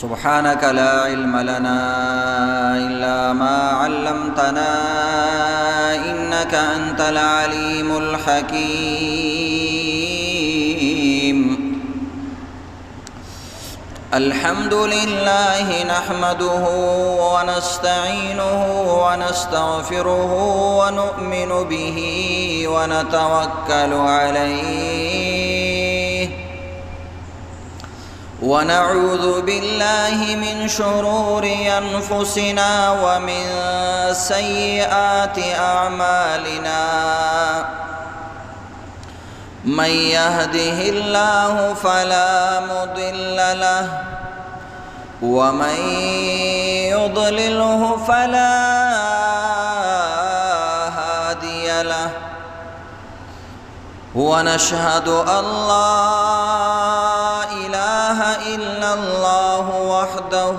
سبحانك لا علم لنا إلا ما علمتنا إنك أنت العليم الحكيم. الحمد لله نحمده ونستعينه ونستغفره ونؤمن به ونتوكل عليه ونعوذ بالله من شرور أنفسنا ومن سيئات أعمالنا. من يهده الله فلا مضل له ومن يضلله فلا هادي له. ونشهد أن لا إله إلا الله وحده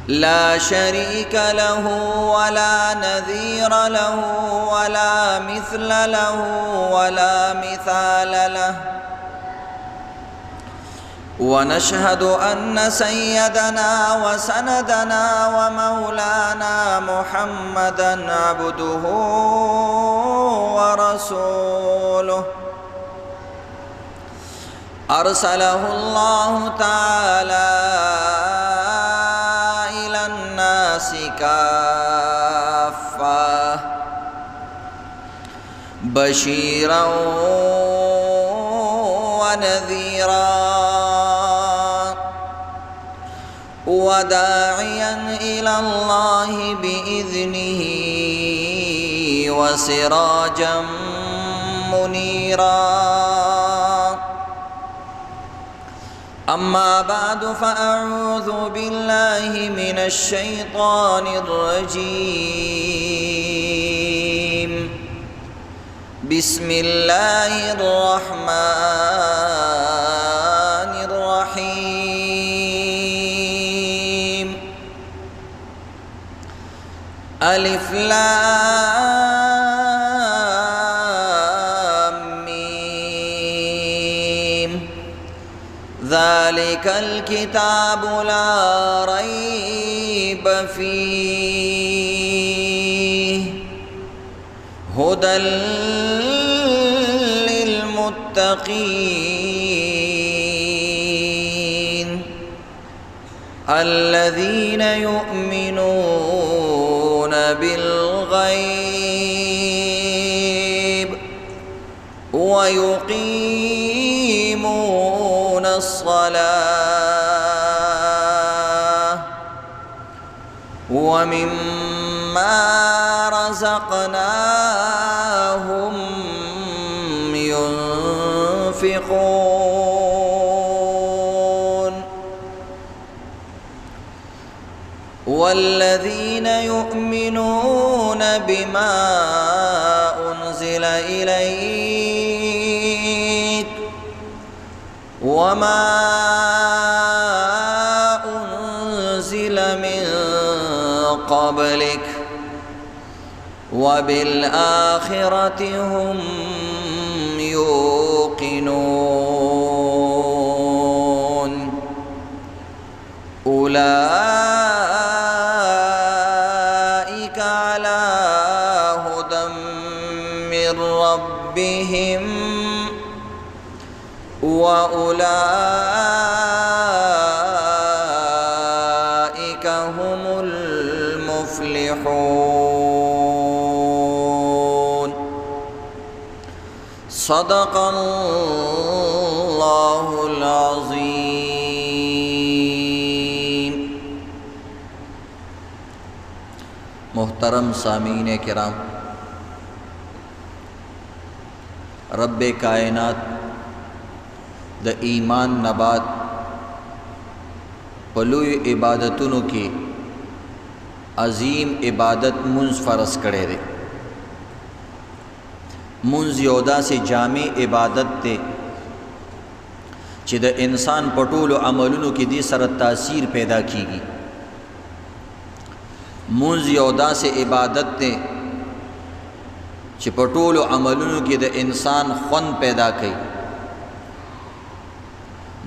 لا شريك له ولا نذير له ولا مثل له ولا مثال له. ونشهد أن سيدنا وسندنا ومولانا محمدًا عبده ورسوله أرسله الله تعالى إلى الناس كافة بشيرا ونذيرا وداعيا إلى الله بإذنه وسراجا منيرا. أما بعد فأعوذ بالله من الشيطان الرجيم. بسم الله الرحمن الرحيم. ألف لام ميم ذلك الكتاب لا ريب فيه هدى للمتقين الذين يؤمنون بالغيب ويقيمون الصلاة ومما رزقناهم ينفقون والذين يؤمنون بما أنزل إليك وما أنزل من قبلك وبالآخرة هم يوقنون أولئك على هدى من ربهم وأولئك هم المفلحون. صدق الله العظيم. محترم سامعین کرام، رب کائنات د ایمان نبات پلوی عبادتونو کی عظیم عبادت منز فرض کرے دے. منز یودا سے جامع عبادت تے چې د انسان پټولو عملونو کې دې سره تاثیر پیدا کیږي. منز یو داسې عبادت تے چې په ټولو عملونو کې د انسان خوند پیدا کوي.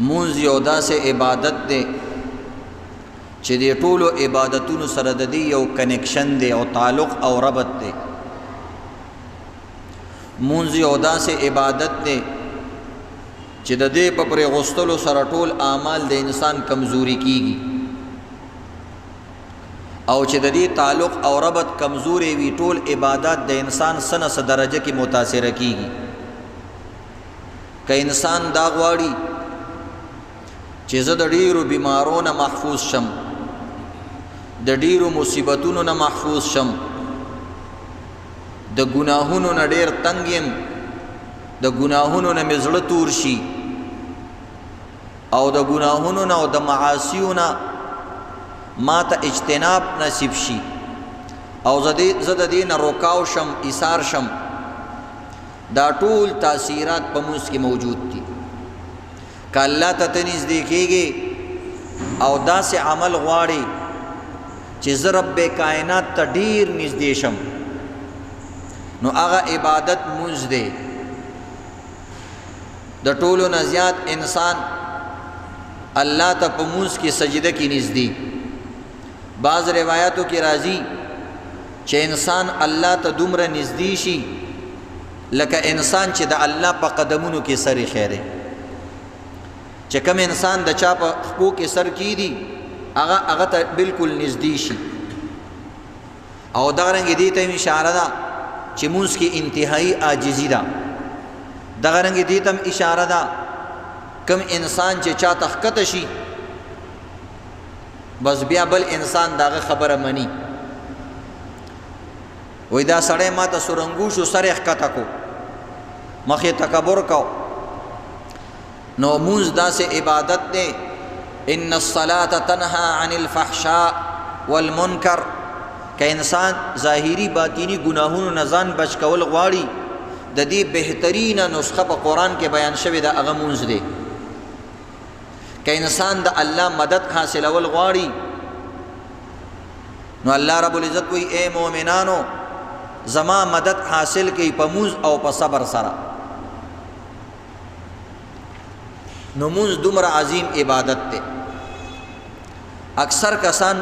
مونځ یو داسې عبادت دی چې د ټولو عبادتونو سره د دې یو کنیکشن دی او تعلق او ربط دی. مونځ یو داسې عبادت دی چې د دې په پرې غوستلو سره ټول اعمال د انسان کمزوري کیږي، او چې د دې تعلق او ربط کمزوري وي ټول عبادت د انسان سنه درجه کې متاثر کیږي. که انسان دا غواړي چې زه د ډیرو بیمارونو محفوظ شم، د ډیرو مصیبتونو نه محفوظ شم، د ګناهونو نه ډیر تنګ یم، د ګناهونو نه مې زړه تور شي، او د ګناهونو نه او د معاصیو نه ما ته اجتناب نصیب شي، او زه د دې نه روکاو شم، ایثار شم، دا ټول تاثیرات په موږ کې موجود دي. که الله ته نږدې کېږي او داسې عمل غواړي چې زه رب کائنات ته ډیر نږدې شم، نو هغه عبادت مونځ دی. د ټولو نه زیات انسان الله ته په مونځ کې سجده کې نږدې. بعض روایاتو کې راځي چې انسان الله ته دومره نږدې شي لکه انسان چې د الله په قدمونو کې سر خیره. چې کوم انسان د چا په خپو کې سر کیدي هغه ته بالکل نږدې شي. او دا رنګ دې ته اشاره ده چې مونږ کې انتهایی عاجزی ده. دا رنګ دې ته اشاره ده کوم انسان چې چا تخکته شي بس بیا بل انسان داغه خبره مني، وای دا سړی ما ته سرنګو شو سر ښکته کو مخې تکبر کو. نو مونځ داسې عبادت دی. ان الصلاة تنهى عن الفحشاء والمنکر. که انسان ظاهری باطینی گناهونو نه ځان بچ کول غواړي د دې بهترینه نسخه په قرآن کې بیان شوې ده، هغه مونځ دی. که انسان د الله مدد حاصلول غواړي نو الله رب العزت وی اے مؤمنانو زما مدد حاصل کړئ په مونځ او په صبر سره. نو مونځ دومره عظیم عبادت دی. اکثر کسان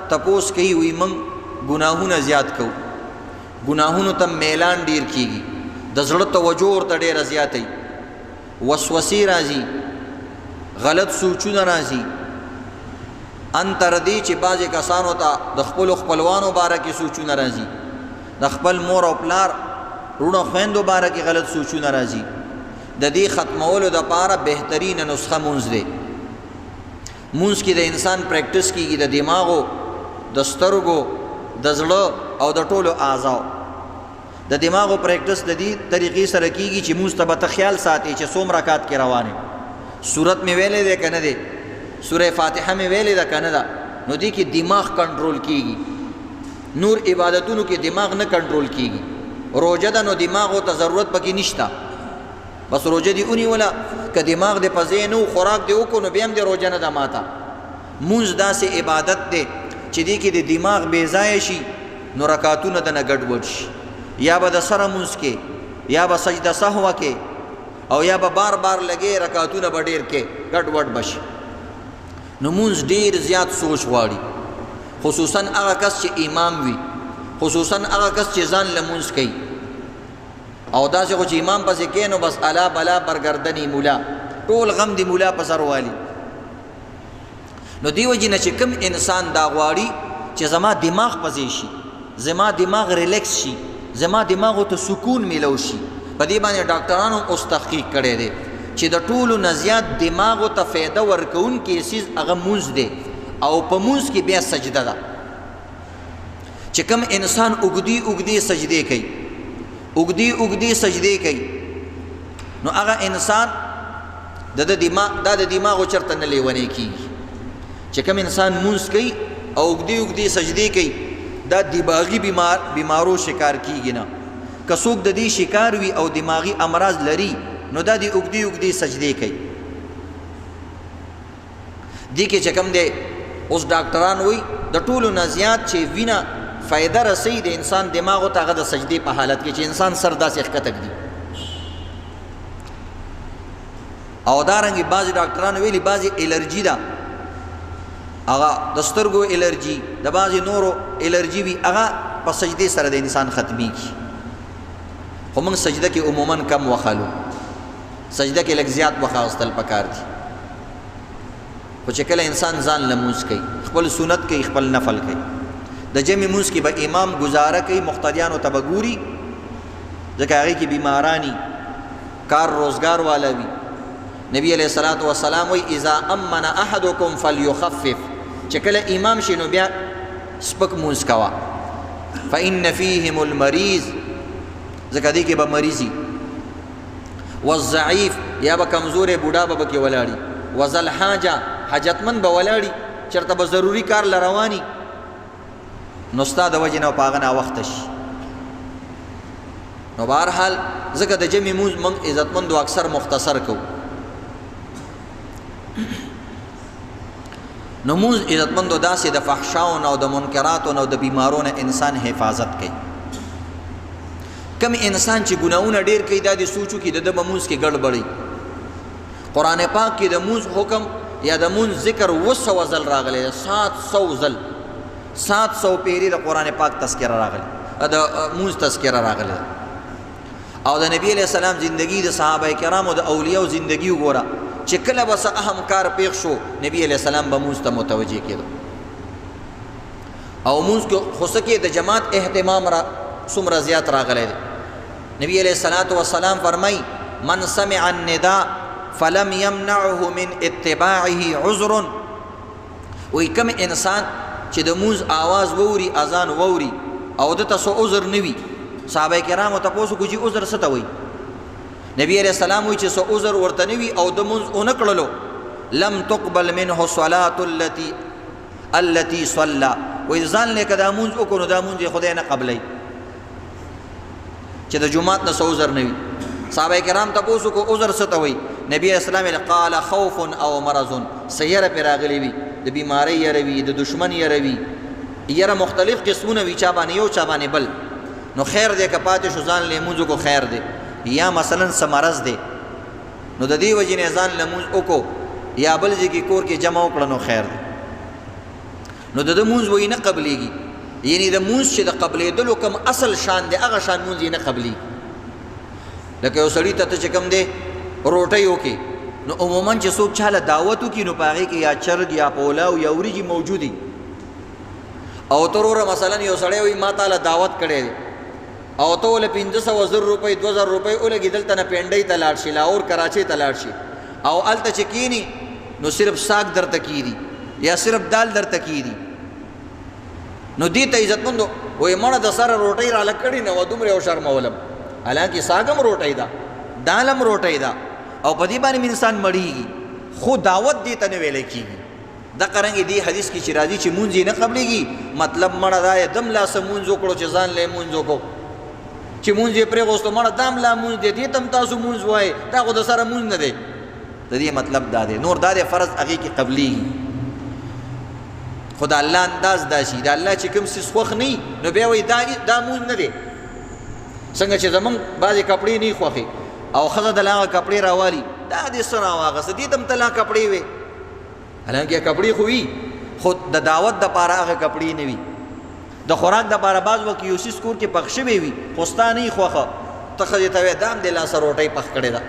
تپوس کوي وی من گناهونه زیات کو، گناهونو ته میلان ډیر کیږي، د زړه توجه ورته ډیره زیاتې، وسوسې راځي، غلط سوچونه راځي، ان تر دې چې بعضې کسانو ته د خپلو خپلوانو باره کې سوچونه راځي، د خپل مور او پلار رونو خویندو باره کې غلط سوچونه راځي. د دې ختمولو دپاره بهترینه نسخه مونځ دی. مونځ کې د انسان پریکټس کیږي د دماغو، د سترګو، د زړه او د ټولو اعضاو. د دماغو پریکټس د دې طریقې سره کیږي چې مونځ ته به ته خیال ساتي چې څوم رکعت کې روانې، سورت مې ویلې ده که نه دی، سوره فاتحه مې ویلې ده که نه ده. نو دې کې دماغ کنټرول کیږي. نور عبادتونو کې دماغ نه کنټرول کیږي. روژه ده نو دماغو ته ضرورت پکې نشته، بس روژه دی ونیوله، که دماغ دې په ځای نه و خوراک دې وکړو نو بیا هم دې روژه نه ده ماته. مونځ داسې عبادت دی چې دې کې د دماغ بې ځایه شي نو رکعتونه دنه ګډوډ شي، یا به د سره مونځ کې، یا به سجده سهوه کې، او یا به بار بار لګې رکعتونه به ډېر کې ګډوډ بشي. نو مونځ ډېر زیات سوچ غواړي، خصوصا هغه کس چې امام وي، خصوصا هغه کس چې ځان لمونځ کوي. او داسې خو چې امام پسې کې نو بس الا بلا برګردنی مولا، ټول غم دی مولا په سر والي. نو دی وجې نه چې کوم انسان دا غواړي چې زما دماغ پځې شي، زما دماغ ریلیکس شي، زما دماغو ته سکون میلو شي، په دې باندې ډاکټرانو اوس تحقیق کړی دی چې د ټولو نه زیات دماغو ته فایده ورکوونکی څیز هغه مونځ دی، او په مونځ کې بیا سجده ده. چې کوم انسان اوږدې اوږدې سجدې کوي، اوږدې اوږدې سجدې کوي، نو هغه انسان د دماغو چرته نه لیونی کیږي. چې کوم انسان مونځ کوي او اوږدې اوږدې سجدې کوي دا دماغي بیمارو شکار کیږي نه. که څوک د دې شکار وي او دماغي امراض لري نو دا د اوږدې اوږدې سجدې کوي. دې کې چې کوم دی اوس ډاکټران وایي د ټولو نه زیات چې وینه فائدہ رسی د انسان دماغ ته هغه د سجدې په حالت کې چې انسان سر داسې ښکته کړي. او دارنګې بعضې ډاکټرانو ویلي بعضې الرجي ده، هغه د سترګو الرجي د بعضې نورو الرجي وي، هغه په سجدې سره د انسان ختمیږي. خو موږ سجده کې عموما کم وخلو، سجده کې لږ زیات وخت اخیستل پکار دي. خو چې کله انسان ځان لمونځ کوي، خپل سنت کوي، خپل نفل کوي، د جمع مونځ کې به امام گزاره کوي، مقتدیانو ته به ګوري، ځکه هغې کې بیمارانی کار روزګار والا وي. نبی علیہ الصلوۃ والسلام وی اذا امن احدکم فلیخفف، چې کله امام شي نو بیا سپک مونځ کوه. فإن فیهم المریض، ځکه دې کې به مریضي، والضعیف یا به کمزورې بوډا به پکې ولاړي، وذل حاجه حاجتمند به ولاړي، چېرته به ضروري کار له رواني، نو ستا د وجې نه په هغه ناوخته شي. نو بهرحال ځکه د جمع مونځ موږ عزتمندو اکثر مختصر کوو. نو مونځ عزتمندو داسې د فحشاو نه او د منکراتو نه او د بیمارو نه انسان حفاظت کوي. کم انسان چې ګناهونه ډېر کوي دا دې سوچو کې د ده به مونځ کې ګډوډي. قرآن پاک کې د مونځ حکم یا د مونځ ذکر 200 ځل راغلی دی، 700 ځل، 700 پیرې د قرآن پاک تذکره راغلی، د مونځ تذکره راغلی. او د نبی علیہ السلام زندگی، د صحابه کرامو د اولیاء زندگی وګوره، چې کله به څه اهم کار پیښ شو نبی علیہ السلام به مونځ ته متوجه کېدو. او مونځ کې خو څه کې د جماعت اهتمام را څومره زیات راغلی دی. نبی علیہ السلام فرمای من سمع النداء فلم يمنعه من اتباعه عذر، وی کم انسان چې د مونځ آواز ووري، اذان ووري او دته څه عذر نه وي، صحابه کرامو تاسو کو چې عذر څه ته وایي؟ نبی علیہ السلام وی چې څه عذر ورته نه وي او د مونځ ونه کړلو، لم تقبل منه صلاة التي صلى، وی ځان لیکه دا مونځ وکړو دا مونځ خدای نه قبلای، چې د جمعات نه څه عذر نه وي. صحابه کرام تاسو کو عذر څه ته وایي؟ نبی علیہ السلام قال خوف او مرض، سیره پر راغلی وي، د بیماری یره وي، د دشمن یره وي، یره مختلف قسمونه وي، چا باندې یو چا باندې بل. نو خیر دی که پاتې شو ځان لمونځ کو خیر دی، یا مثلا څه مرض دی نو د دې وجې نه ځان لمونځ وکړو، یا بل ځای کې کور کې جمع وکړه نو خیر دی. نو د ده مونځ وایي نه قبلیږي، یعنی د مونځ چې د قبلېدلو کوم اصل شان دی هغه شان مونځ یې نه قبلیږي. لکه یو سړي ته چې کوم دی روټۍ وکړي، نو عموما چې څوک چاله دعوت وکړي نو په هغې کې یا چرګ یا پولاو یا وریجې موجودي، او ته وروره مثلا یو سړی وایي ما تاله دعوت کړی دی او ته ولې 500 روپۍ 2000 روپۍ ولګي، دلته نه پینډۍ ته لاړ شي، لاهور کراچۍ ته لاړ شي، او هلته چې کینی نو صرف ساګ درته کیدي یا صرف دال درته کیدي. نو دې ته عزتمندو وایي مړه د سره روټۍ راله کړې نه وه دومره یو شرمولم، حالانکې ساګ هم روټۍ ده، دال هم روټۍ ده، او په دې باندې انسان مړیږي، خو دعوت دې ته نه ویلی کېږي. دغه رنګې دې حدیث کې چې راځي چې مونځ یې نه قبلېږي، مطلب مړه دا یې دم لاسه مونځ وکړو چې ځان له یې مونځ وکړو، چې مونځ یې پرېغوستو مړه دام لا مونځ دی، دې ته هم تاسو مونځ وایې، دا خو د سره مونځ نه دی. د دې مطلب دا دی، نور دا دی فرض هغې کې قبلېږي، خو د الله انداز دا شي، د الله چې کوم څیز خوښ نه وي نو بیا وایي دا مونځ نه دی. څنګه چې زمونږ بعضې کپړې نه وي خوښې او ښځه د هغه کپړې راوالي، دا دې څه راواغسته، دې ته هم ته لا کپړې وې، حالانکې کپړې خو وي، خو د دعوت دپاره هغه کپړې نه وي. د خوراک دپاره بعض وخت یو څیز کور کې پخ شوی وي خو ستا نه وي خوښه، ته ښځې ته وایې دا هم دې لاسه روټۍ پخ کړې ده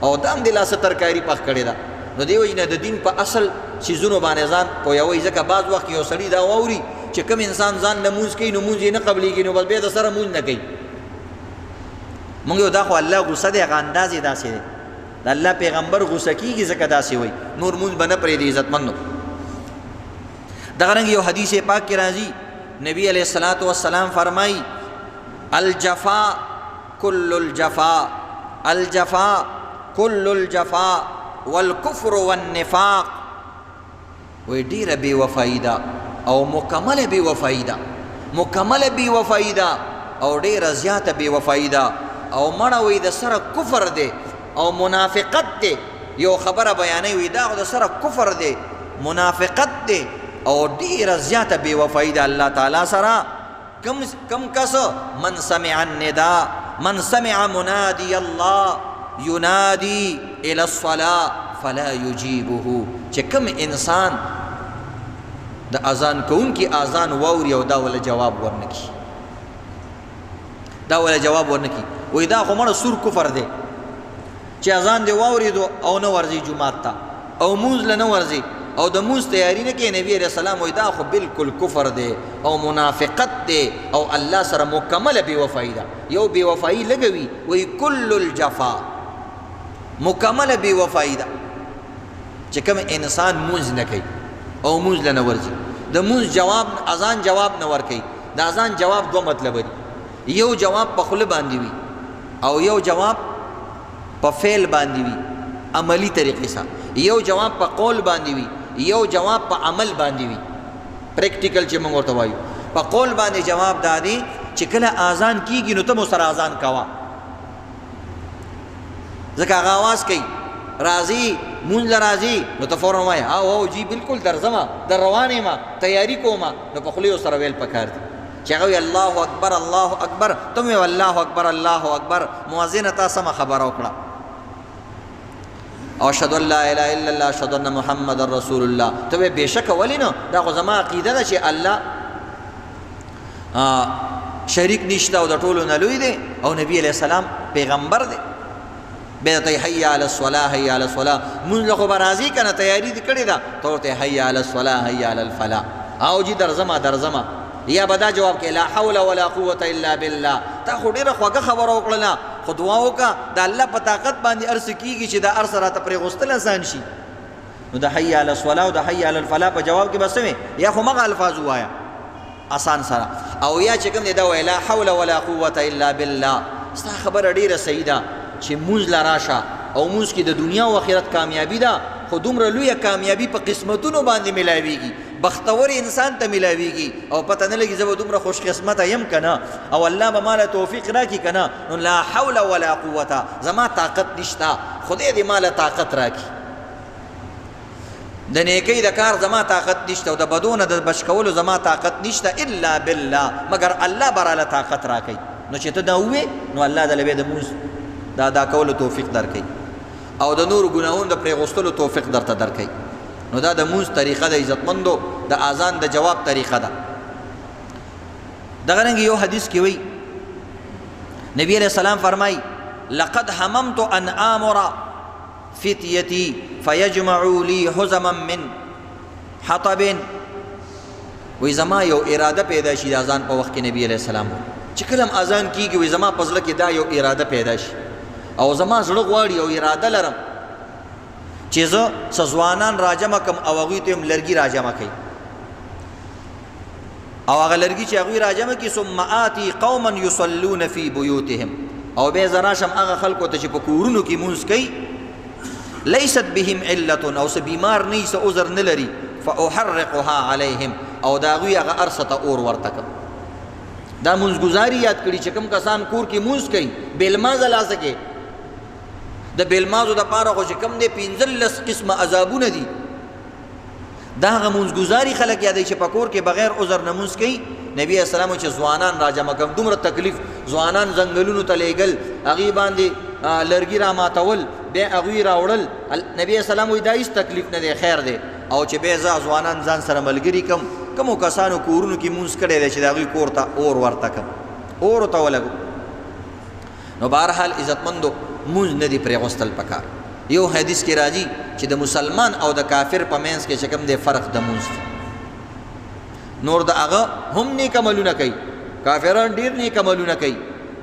او دا هم دې لاسه ترکاري پخ کړې ده. نو دې وجې نه د دین په اصل څیزونو باندې ځان پوهوئ، ځکه بعض وخت یو سړي دا واوري چې کوم انسان ځان لمونځ کوي نو مونځ یې نه قبلېږي، نو بس بیا د سره مونځ نه کوي. مونږ یو دا خو الله غوسه دی، هغه انداز یې داسې دی، د الله پیغمبر غوسه کېږي ځکه داسې وایي، نور مونځ به نه پرېږدي عزتمندو. دغه رنګ یو حدیث پاک کې راځي، نبی علیہ السلام فرمائی الجفا کل الجفا، الجفا کل الجفا والکفر والنفاق، وی ډیره بے وفائی ده او مکمل بے وفائی ده، مکمل بے وفائی ده او ډیره زیاته بے وفائی ده، او مړه وی د سره کفر دی او منافقت دی. یو خبره بیانوي وی دا د سره کفر دی، منافقت دی او ډیره زیاته بے وفائی ده الله تعالی سره. کم کس من سمع النداء من سمع منادی اللہ ینادی الی الصلاة فلا یجیبه چې کم انسان د اذان کون کی اذان واوري او دا ولا جواب ورنکی وای دا خو مړه سور کفر دی چې اذان دی واوري دو او نه ورځي جمعات ته او مونځ له نه ورځي او د مونځ تیاری نه کوي نبی علیہ السلام وای دا خو بالکل کفر دی او منافقت دی او الله سره مکمل بے وفائی ده یو بے وفائی لګوي وای کل الجفا مکمل بے وفائی ده چې کوم انسان مونځ نه کوي او مونځ له نه ورځي د مونځ جواب اذان جواب نه ورکوي د اذان جواب دوه مطلب دي یو جواب په خوله باندې وي او یو جواب په فعل باندې وي عملی طریقې سره یو جواب په قول باندې وي یو جواب په عمل باندې وي پریکټیکل چې موږ ورته وایو په قول باندې جواب دادی چې کله اذان کیږي نو ته مو سره اذان کوا ځکه هغه आवाज کوي راضی مونږ راضی نو ته فورا وایي او جی بالکل درځم در روانه ما تیاری کوم نو په خلیو سره ویل پکار دي چې هغه الله اکبر ته مې الله اکبر مؤذن ته سم خبر وکړه او اشهد ان لا اله الا الله اشهد ان محمد رسول الله ته بهشک ولینو دا خو زما عقیده ده چې الله شریک نشته او د ټولو نه لوی دی او نبی علیہ السلام پیغمبر دی به ته حي علی الصلاه مونږ له خو راضی کنه تیاری دې کړی دا ته حي علی الصلاه حي علی الفلاح او جی درځما یا بدا جواب کې لا حول ولا قوه الا بالله تا خو ډیره خوږه خبره وکړه خو دعا وکړه د الله په طاقت باندې ارس کیږي چې دا ارس راته پرې غوستل آسان شي نو د حي علی الصلاه او د حي علی الفلاح په جواب کې بس یا خو مغه الفاظ وایا آسان سره او یا چې کوم دی دا وای لا حول ولا قوه الا بالله ستا خبره ډیره صحیح ده چې مونږ لراشه او مونږ کې د دنیا او آخرت کامیابی ده خو دومره لویه کامیابی په قسمتونو باندې ملاویږي بختور انسان ته ملاویږي او پته نه لګي زه به دومره خوش قسمته یم کنه او الله به مال توفیق راکړي کنه نو لا حول ولا قوه زما طاقت نشته خدای دې مال طاقت راکړي د نیکی د کار زما طاقت نشته او د بدون د بشکولو زما طاقت نشته الا بالله مگر الله براله طاقت راکړي نو چې ته دا وې نو الله د لبه د موږ دا کولو توفیق درکړي او د نور ګناهونو د پرېغوستلو توفیق درته درکړي نو دا د مونځ طریقه د عزتمندو د اذان د جواب طریقه ده دغه رنګ یو حدیث کې وی نبی علیہ السلام فرمای لقد هممت ان امر فتیتی فیجمعوا لي حزما من حطب وی زما یو اراده پیدا شي د اذان په وخت کې نبی علیہ السلام چې کلم اذان کیږي وی زما پزله کې دا یو اراده پیدا شي او زما زړه غواړي او اراده لرم چې زه سزوانان راجمه کم او هغوی ته هم لرګي راجمه کوي او هغه لرګي چې هغوی راجمه کوي ثم آتی قوما یصلون فی بیوتهم او بیا زه راشم هغه خلکو ته چې په کورونو کې مونځ کوي لیست بهم علة او څه بیمار نه وي څه عذر نه لري فاحرقها علیهم او د هغوی هغه ارسه ته اور ورته کړم دا مونځګزاري یاد کړي چې کوم کسان کور کې مونځ کوي بې لمانځه لاسه کې د بیلمازو د پاره خو چې کم دی 15 قسمه عذابونه دي دا هغه مونځګزاري خلک یادوي چې په کور کې بغیر عذر نه مونځ کوي نبی اسلام چې ځوانان راجمع کوم دومره تکلیف ځوانان ځنګلونو ته لیږل هغې باندې لرګي را ماتول بیا هغوی راوړل نبی اسلام وایي دا هېڅ تکلیف نه دی خیر دی او چې بیا زه ځوانان ځان سره ملګري کم کومو کسانو کورونو کې مونځ کړی دی چې د هغوی کور ته اور ورته کم اور ورته ولګو نو بهرحال عزتمندو مونځ نه دی پرېغوستل پکار یو حدیث کې راځي چې د مسلمان او د کافر په منځ کې چې کوم دی فرق د مونځ نور د هغه هم نیک عملونه کوي کافران ډېر نیک عملونه کوي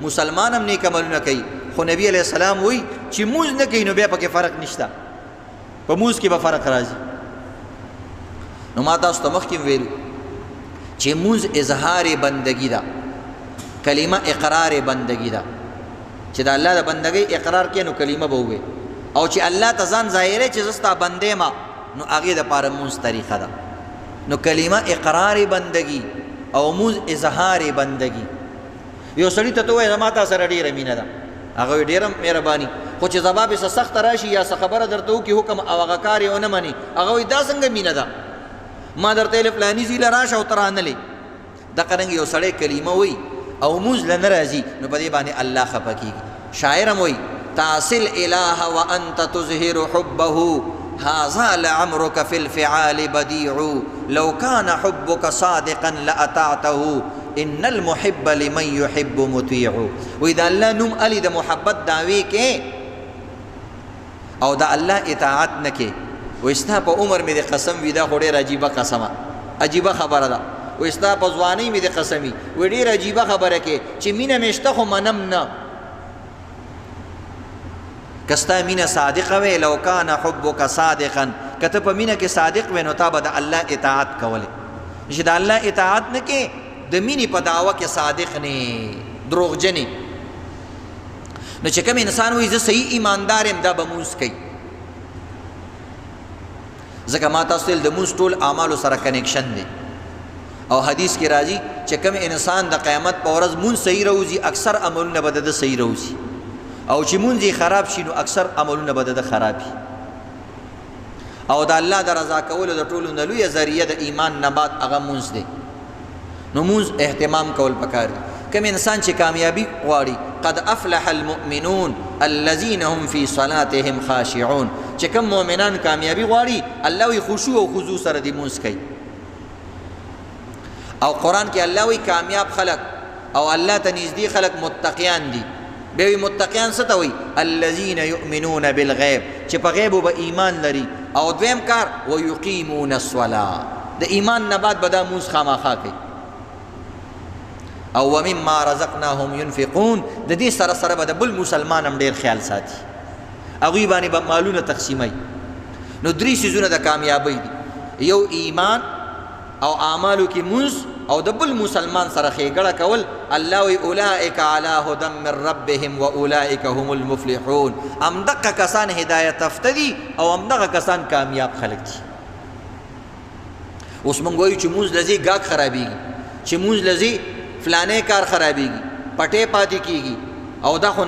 مسلمان هم نیک عملونه کوي خو نبی علیہ السلام وایي چې مونځ نه کوي نو بیا پکې فرق نشته په مونځ کې به فرق راځي نو ما تاسو ته مخکې ویلو چې مونځ اظهار بندگی ده کلمه اقرار بندگی ده چې د الله د بندګۍ اقرار کې نو کلمه به ووایي او چې الله ته ځان ظاهرې چې زه ستا بندې ما نو هغې دپاره مونځ طریقه ده نو کلمه اقرار بندگی او مونځ اظهار بندگی یو سړي ته وایي زما تا سره ډېره مینه ده هغه وایي ډېره مهرباني خو چې ځواب یې څه سخته راشي یا څه خبره درته وکړي حکم او هغه کار یې ونه مني هغه وایي دا څنګه مینه ده ما درته ویلې فلاني ځای له راشه او ته رانلې دغه رنګ یو سړی کلمه وایي او مونځ له نه راځي نو په دې باندې الله خفه کېږي. شاعر هم وایي تعصي الإله وأنت تظهر حبه هذا لعمرك في الفعال بديع لو كان حبك صادقا لأطعته ان المحب لمن يحب مطيع. وإذا الله نوم علی د محبت دعوی کې او د الله اطاعت نه کې وستا په عمر مې د قسم وی دا خو ډېر عجیبه قسمه عجیبه خبره ده وستا په ځوانۍ مې د قسمي وی ډېر عجیبه خبره کې چې مینه مې شته خو منم نه. کستا مینه صادقه وی لو کان حبک صادقا کته په مینه کې صادق وې نو تا به د الله اطاعت کولې چې د الله اطاعت نه کې د مینې په دعوه کې صادق نه دروغجن نو چې کوم انسان وایي زه صحیح ایماندار یم دا به مونځ کوي. ځکه ما تاسو ته د مونځ ټول اعمالو سره کنیکشن دی او حدیث کې راځي چې کوم انسان د قیامت په ورځ مونځ صحیح راوځي اکثر عملونه به د صحیح راوځي او چې مونځ یې خراب شي نو اکثر عملونه به د خراب شي. او د الله د رضا کولو د ټولو نه لویه ذریعه د ایمان نه بعد هغه مونځ دی. نو مونځ اهتمام کول پکار دی. کوم انسان چې کامیابی غواړي قد افلح المؤمنون الذين هم في صلاتهم خاشعون چې کوم مؤمنان کامیابی غواړي الله وی خشوع او خضوع سره دی مونځ کوي. او قرآن کې الله وی کامیاب خلق او الله ته نږدې خلق متقیان دي. بیا وی متقیان څه ته وی الذين يؤمنون بالغیب چې په غیب به ایمان لري. او دویم کار ويقيمون الصلاه د ایمان نه بعد به دا مونځ خامخا کوي. او ومما رزقناهم ينفقون د دې سره سره به د بل مسلمان هم ډېر خیال ساتي هغوی باندې به مالونه تقسیموي. نو درې څیزونه د کامیابۍ دي یو ایمان او اعمالو کې مونځ او د بل مسلمان سره ښېګړه کول. الله وی اولئک علی هدى من ربهم واولئک هم المفلحون. همدغه کسان هدایت یافته دي او همدغه کسان کامیاب خلک دي. اوس موږ وایو چې مونځ لذي ګاګ خرابېږي چې مونځ لذي فلانه کار خرابېږي پټې پاتې کېږي او دا خو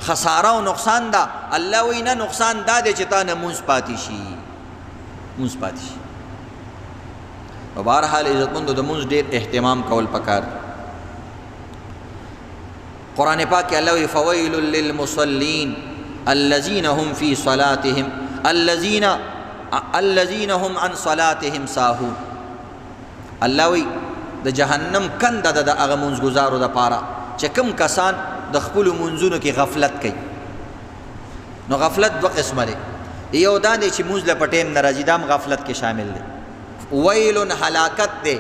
خساره او نقصان ده. الله وی نه نقصان دا دی چې تا نه مونځ پاتې شي مونځ پاتې شي. په بهرحال عزتمندو د مونځ ډېر اهتمام کول پکار. قرآن پاک کې الله وی فویل للمصلین الذین هم فی صلاتهم الذین هم عن صلاتهم ساهون. الله وی د جهنم کنده د هغه مونځګزارو دپاره چې کوم کسان د خپلو مونځونو کې غفلت کوي. نو غفلت دوه قسمه دی. یو دا دی چې مونځ له په ټیم نه راځي دا هم غفلت کې شامل دی. ویل هلاکت دی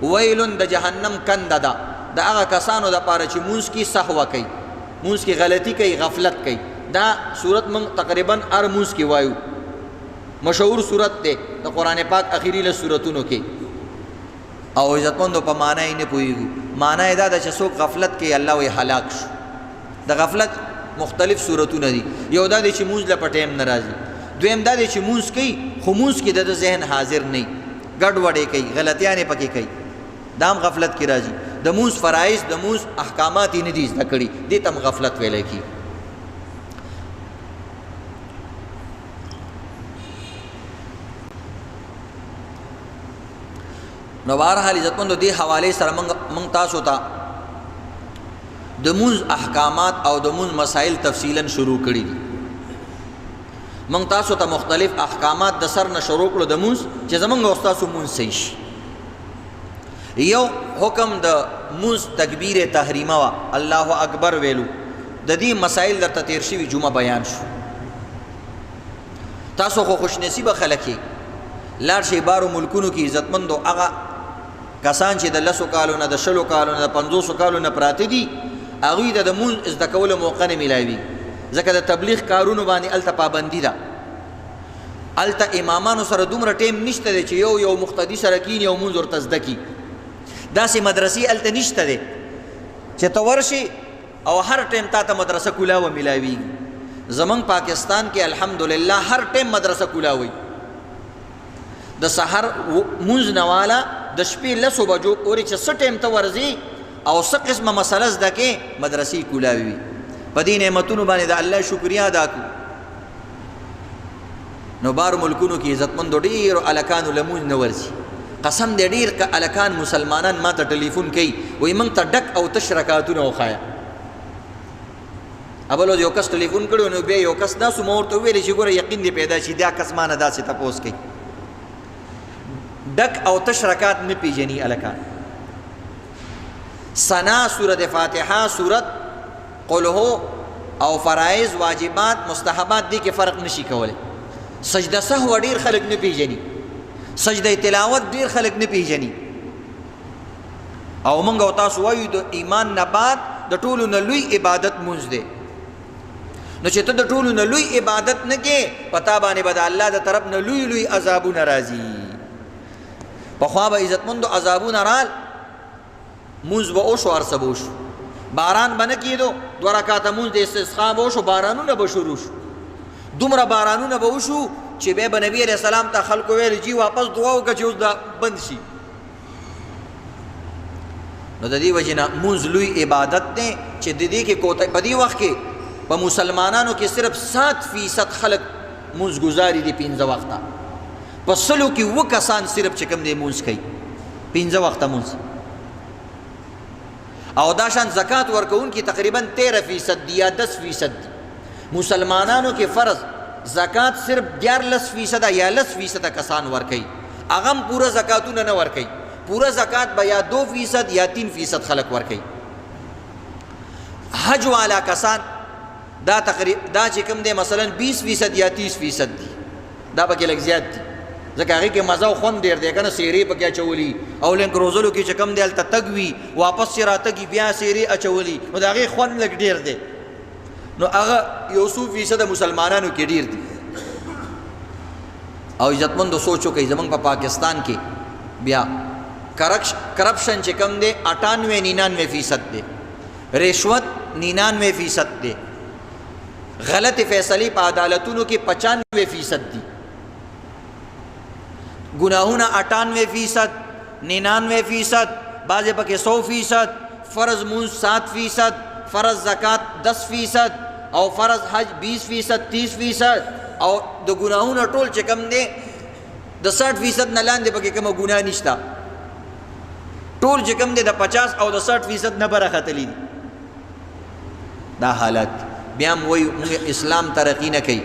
ویل د جهنم کنده ده د هغه کسانو دپاره چې مونځ کې سهوه کوي مونځ کې غلطي کوي غفلت کوي. دا صورت موږ تقریبا هر مونځ کې وایو مشهور صورت دی د قرآن پاک اخیری له صورتونو کې. او عزتمندو په معنی یې نه پوهېږو. معنی یې دا ده چې څوک غفلت کوي الله وی هلاک شو. د غفلت مختلف صورتونه دي. یو دا دی چې مونځ له په ټیم نه راځي. دویم دا دی چې مونځ کوي خو مونځ کې د ذهن حاضر نه وي ګډوډې کوي غلطیانې پکې کوي دا هم غفلت کې راځي. د مونځ فرایض د مونځ احکامات یې نه دي زده کړي دې ته هم غفلت ویلی کېږي. نو بهرحال عزتمندو دې حوالې سره موږ تاسو ته د مونځ احکامات او د مونځ مسائل تفصیلا شروع کړي دي. موږ تاسو ته مختلف احکامات د سر نه شروع کړو د مونځ چې زموږ او ستاسو مونځ صحیح شي. یو حکم د مونځ تکبیر تحریمه وه الله اکبر ویلو. د دې مسائل درته تیر شوي جمعه بیان شو. تاسو خو خوش نصیبه خلک یې لاړ شئ بارو ملکونو کې عزتمندو هغه کسان چې د 10 کالو نه د 20 کالو نه د 50 کالو نه پراته دي هغوی ته د مونځ زده کولو موقع نه میلاوي. ځکه د تبلیغ کارونو باندې هلته پابندي ده. هلته امامانو سره دومره ټیم نشته دی چې یو مقتدي سره کیني او مونځ ورته زده کي. داسې مدرسې هلته نشته دی چې ته ورشي او هر ټیم تا ته مدرسه کولاوه میلاویږي. زمونږ پاکستان کې الحمدلله هر ټیم مدرسه کولاوي. د سحر مونځ نه والا د شپې 10 بجو پورې چې څه ټیم ته ورځي او څه قسمه مسله زده کې مدرسې کولاوي وي. په دې نعمتونو باندې د الله شکریا ادا کړو. نو بارو ملکونو کې عزتمندو ډېرو هلکانو له مونځ نه ورځي. قسم دې ډېر الکان مسلمانان ما ته ټلیفون کوي وایي موږ ته ډک او تش رکعتونه وښایه. ابل یو کس ټلیفون کړی نو بیا یو کس داسې ما ورته وویلې چې ګوره یقین دې پیدا شي دا کس ما نه داسې تپوس کوي. ډک او تش رکعت نه پېژني الکان. ثنا سورت فاتحه سورت قل هو او فرائض واجبات مستحبات دي کې فرق نشي کولی. سجده سهو ډېر خلک نه پېژني، سجده تلاوت ډېر خلک نه پېژني. او موږ او تاسو وایو د ایمان نه بعد د ټولو نه لوی عبادت مونځ دی. نو چې ته د ټولو نه لوی عبادت نه کې پتا باندې به د الله د طرف نه لوی لوی عذابونه راځي. پخوا به عزتمندو عذابونه رال، مونځ به وشو، هر څه به وشو، باران به نه کېدو، 2 رکعته مونځ د استسقا به وشو، بارانونه به شروع شو. دومره بارانونه به وشو چې بیا به نبي علیه السلام ته خلکو ویل جی واپس دعا وکړه چې اوس دا بند شي. نو د دې وجې نه مونځ لوی عبادت دی چې د دې کې کوتاه په دې وخت کې په مسلمانانو کې صرف 7% خلک مونځ گزاري دي 15 وخته. په سلو کې 2 کسان صرف چې کوم دی مونځ کوي 15 وخته مونځ. او دا شان زکات ورکوونکي تقریبا 13% دي یا 10% دي. مسلمانانو کې فرض زکات صرف 11% یا 10% کسان ورکوي، هغه هم پوره زکاتونه نه ورکوي. پورا زکات به یا 2% یا 3% خلق ورکوي. حج والا کسان دا تقریبا دا چې کوم دی مثلا 20% یا 30% دي، دا پکې لږ زیات دي ځکه هغې کې مزه او خوند ډېر دی که نه. سیرې پکې اچولي او لنک روزلو کې چې کوم دی هلته تګ وي واپس چې راتګي بیا سیرې اچولي نو د هغې خوند لږ ډېر دی. نو هغه 100% مسلمانانو کې ډېر دي. او عزتمندو سوچ وکړئ زموږ په پاکستان کې بیا کرپشن چې کم دی 98-99% دی، رشوت 99% دی، غلط فیصلې په عدالتونو کې 95% دي، گناہونه 98%، 99%، بعضې پکې 100%، فرض مونځ 7%، فرض زکات 10% او فرض حج 20%، 30%، او د گناہونه ټول چې کم دی د 60% نه لاندې پکې کومه ګناه نشته. ټول چې کوم دی د 50 او د 60% نه برختلی دي. دا حالت بیا هم وایو موږ اسلام ترقي نه کوي.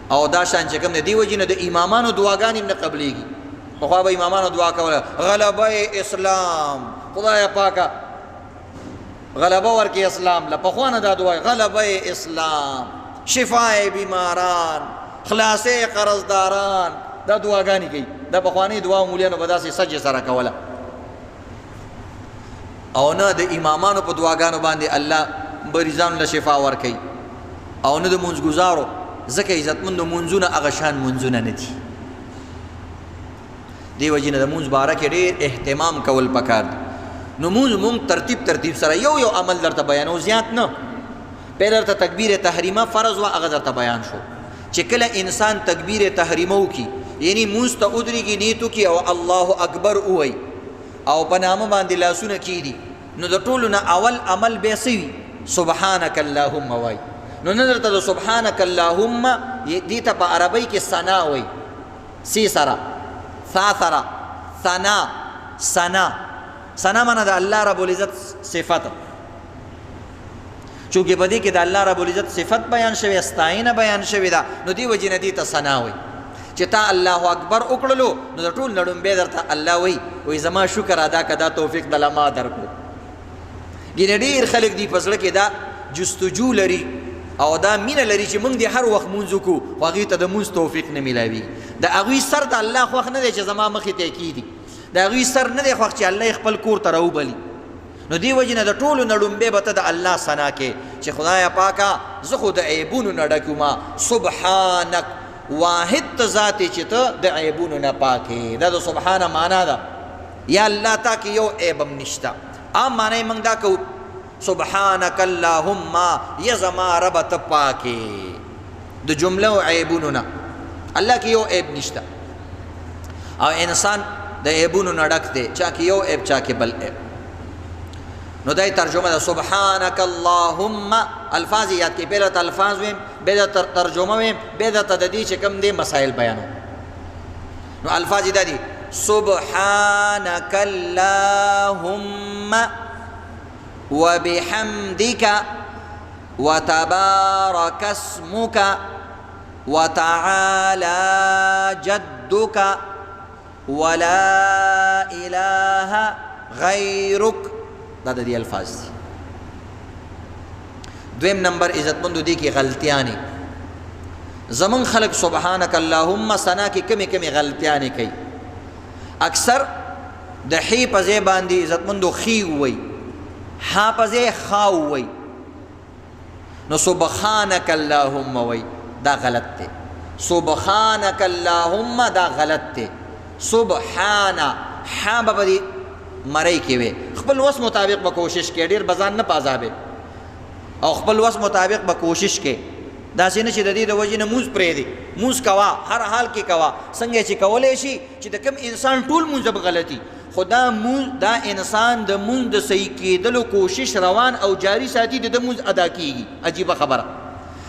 او دا شان چې کوم دی دې وجې نه د امامانو دعاګانې هم نه قبلېږي. پخوا به امامانو دعا کوله غلبه اسلام، خدایه پاکه غلبه ورکړي اسلام له. پخوا نه دا دعا غلبه اسلام، شفای بیماران، خلاصې قرضداران، دا دعاګانې کوي. دا پخوانۍ دعا مولیانو به داسې سجې سره کوله. او نه د امامانو په دعاګانو باندې الله مریضانو له شفا ورکوي. او نه د مونځ ګزارو، ځکه عزتمندو مونځونه هغه شان مونځونه نه دي. دې وجې نه د مونځ باره کې ډېر اهتمام کول پکار دي. نو مونږ ترتیب سره یو عمل درته بیانو، زیات نه. پهله درته تکبیر تحریمه فرض وه، هغه درته بیان شو چې کله انسان تکبیر تحریمه وکړي، یعنی مونځ ته ودرېږي، نیت وکړي او الله اکبر ووایي او په نامه باندې لاسونه کیږي، نو د ټولو نه اول عمل بیا څه وي؟ سبحانک اللهم وایي. نو نه درته د سبحانک اللهم دې ته په عربۍ کې ثنا وایي، سی سره، ثا سره، ثنا. ثنا معنی د الله رب العزت صفت، چونکې په دې کې د الله رب العزت صفت بیان شوی، ستاینه بیان شوې ده، نو دې وجې نه دې ته ثنا وایي. چې تا الله اکبر وکړلو نو د ټول نړومبې درته الله وایي زما شکر ادا که دا توفیق دله ما درکړو. ګینه ډېر خلک دي په زړه کې دا جستجو لري او دا مینه لري چې موږ دې هر وخت مونځ وکړو، خو هغوی ته د مونځ توفیق نه میلاوي. د هغوی سر د الله خوښ نه دی چې زما مخې ته کېږي، د هغوی سر نه دی خوښ چې الله یې خپل کور ته راوبلي. نو دې وجې نه د ټولو نړومبې به ته د الله ثنا کې چې خدایه پاکه زه خو د عیبونو نه ډک یما، سبحانک واحد ته ذات چې ته د عیبونو نه پاکې. دا د سبحانه معنا ده، یا الله تا کې یو عیب هم نشته. عام معنی موږ دا کوو سبحانک اللهم، یا زما ربه ته پاکې د جمله او عیبونو نه، الله کې یو عیب نشته. او انسان د عیبونو نه ډک دی، چا کې یو عیب چا کې بل عیب. نو دای ترجمه ده سبحانک اللهم. الفاظ یاد کې پهله ته الفاظ ویم، بیا ترجمه ویم، بیا د دې چې کوم دی مسائل بیانو. نو الفاظ دا دي سبحانك اللهم وبحمدك وتبارك اسمك وتعالى جدك ولا إله غيرك. دا د دې الفاظ دي. دویم نمبر عزتمندو دی کی غلطیانی. زمن خلق سبحانک اللهم ثنا کی کمی کمی غلطیانی کوي. اکثر د حی په ځای باندې عزتمندو خی وای، ها په ځای خا وای، نو سبحانک اللهم وای، دا غلط دی. سبحانک اللهم دا غلط دی. سبحانا ها به دې مړی کې وي. خپل وس مطابق به کوشش کې، ډیر بزان نه پازابه، او خپل وس مطابق به کوشش کې. دا څنګه چې د دې د وجې نه موز پرې دی، موز کوا، هر حال کې کوا. څنګه چې کولای شي چې د کوم انسان ټول موز به غلطي، خدا موز دا انسان د موز د صحیح کېدلو کوشش روان او جاری ساتي، د موز ادا کیږي. عجیبه خبره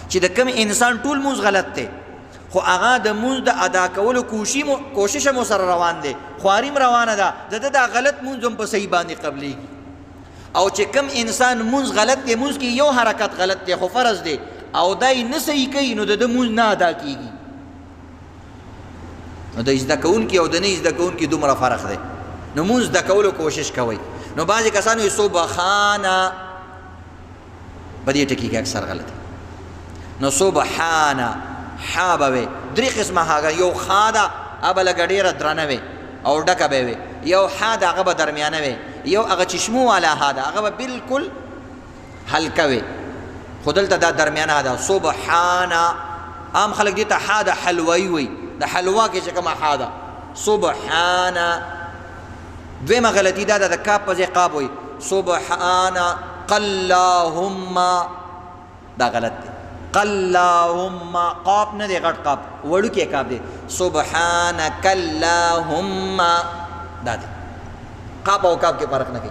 چې د کوم انسان ټول موز غلط دی، خو هغه د موز د ادا کولو کوشش مو سره روان دی، خواریم روانه ده، د دا غلط موز هم په صحیح باندې قبلېږي. او چې کوم انسان موز غلط دی، موز کې یو حرکت غلط دی خو فرض دی، او دای نه صحیح کوي، نو د موز نه ادا کیږي. نو د زده کوونکي او د نه زده کوونکي دومره فرق دی. نو موز زده کولو کوشش کوئ. نو بعضې کسانو یې سبحانه په دې ټکي کې اکثر غلط دی. نو سبحانه حا به وي، درې قسمه هغه، یو خا ده هغه لږه ډېره درنه وي او ډکه به وي، یو حا ده هغه به درمیانه وي، یو هغه چشمو والا ها ده هغه به بالکل هلکه وي، خو دلته دا درمیانه ده. سبحانه عام خلک دې ته حا ده حلوایي وي، د حلوا کې چې کومه حا ده. سبحانه دویمه غلطي دا ده د کاف په ځای قاب وي. سبحانه اللهم دا غلط دی. اللهم قاف نه دی، غټ قاف، وړوکی قاف دی. سبحانك اللهم دا دی. قاف او قاف کې فرق نه کوي.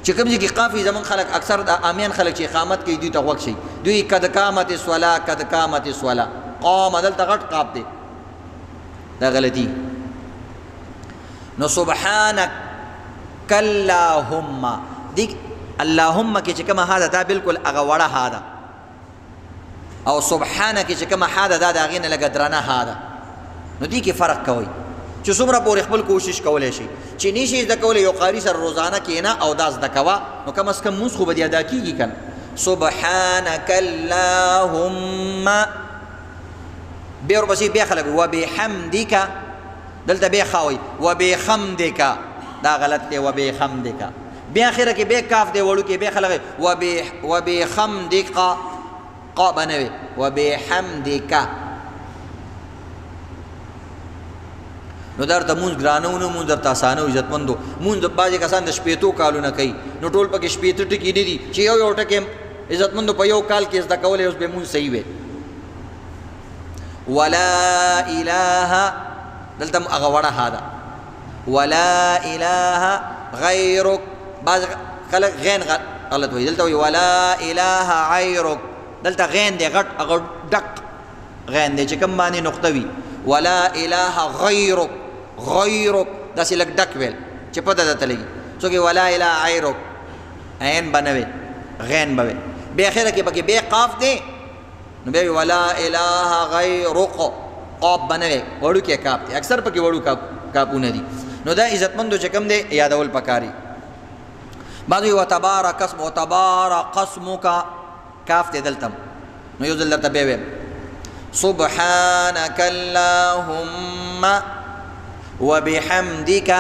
چې کوم ځای کې قاف زمون خلک اکثر د عامیان خلک چې اقامت کوي دوی ته غوږ شي، دوی قد قامت الصلاه قد قامت الصلاه، قام دلته غټ قاف دی، دا غلطي. نو سبحانك اللهم دی اللهم کې چې کومه ها ده دا بالکل هغه وړه ها ده، او سبحانه کې چې کومه ها ده دا د هغې نه لږه درنه ها ده. نو دې کې فرق کوئ چې څومره پورې خپل کوشش کولی شي. چې نشي زده کولی یو قاري سره روزانه کښېنه او دا زده کوه، نو کم از کم مونځ خو به دې ادا کېږي که نه. سبحانک اللهم بیا ورپسې بیا خلک وبحمدک، دلته بیا ښه وایي وبحمدک، دا غلط دی. وبحمدک بیا اخره کې بیا کاف دی وړوکی، بیا خلک وبحمدک قا بنوي وبحمدک. نو درته مونځ ګرانه ونه، مونځ درته اسانه و عزتمندو. مونځ بعضې کسان د شپېتو کالونه کوي، نو ټول پکې شپېته ټکي نه دي چې یو یو ټکی عزتمندو په یو کال کې زده کولی، اوس به مونځ صحیح وي. ولا اله دلته هغه وړه ها ده. ولا اله غیرک، بعض خلک غین غلط وایي، دلته وایي ولا اله غیرک، دلته غین دی غټ هغه ډک غین دی چې کوم باندې نقطه وي. ولا اله غیرک، غیرک داسې لږ ډک ویل چې پته درته لګي. څوک ولا اله غیرک عین به نه وي، غین به وي. بیا اخره کې پکې بیا قاف دی، نو بیا ولا اله غیرک، قاف به نه وي، وړوکی کاف دی. اکثر پکې وړو کاپونه دي. نو دا عزتمندو چې کوم دی یادول پکاري. بعضوی وتبارک اسم، وتبارک اسمک کاف دی دلته، نو یو ځل درته بیا ویم سبحانك اللهم وبحمدك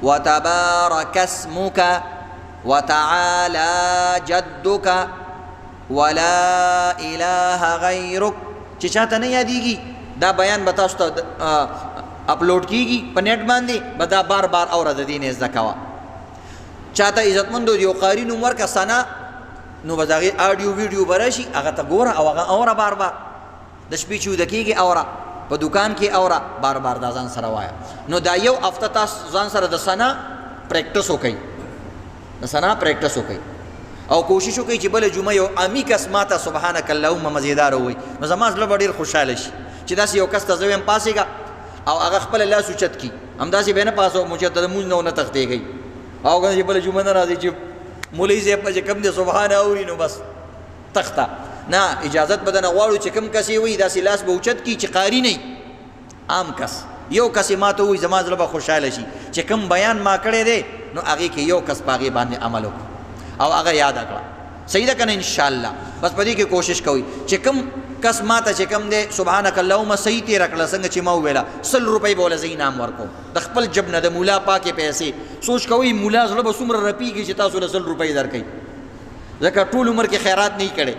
وتبارك اسمك وتعالى جدك ولا اله غيرك. چې چاته نه یادېږي دا بیان به تاسو ته اپلوډ کیږي په نیټ باندې، به دا بار بار اوره د دې نه زده کوه. چاته عزتمندو یو قاري نوم ورکه ثنا، نو به د هغې آډیو ویډیو به راشي، هغه ته ګوره او هغه اوره بار بار، د شپې چې وده کېږي اوره، په دکان کې اوره، بار بار دا ځان سره وایه. نو دا یو هفته تاسو ځان سره د ثنا پریکټس وکئ، د ثنا پریکټس وکئ، او کوشش وکئ چې بله جمعه یو عامي کس ماته سبحانک اللهم مزیدار ووایي، نو زما زړه به ډېر خوشحاله شي چې داسې یو کس ته زه ویم پاڅېږه او هغه خپل لاس اوچت کی همداسې به نه پاسو مجدد مونږ نه تختېږي او کنه چې بل جمعه نه راځي چې مولوی صاحب په کم دي سبحان اوري نو بس تخته نه اجازت بدنه غواړو چې کم کسي وي داسې لاس به اوچت کی چې قاری نه عام کس یو کس ماته وي زما زړه به خوشاله شي چې کم بیان ما کړی دی نو هغه کې یو کس پاغي باندې عمل وکړو او هغه یاد کړه صحیح ده کنه ان شاء الله بس پدې کې کوشش کوي چې کم کس ماته چې کم دی سبحانك اللهم صحیح تیر کړه څنګه چې ما ویلا 100 روپۍ بوله زین نام ورکو د خپل جب نه د مولا پاکه پیسې سوچ کوي مولا زړه به څومره رپیږي چې تاسو له 100 روپۍ درکې ځکه ټول عمر کې خیرات نه کړي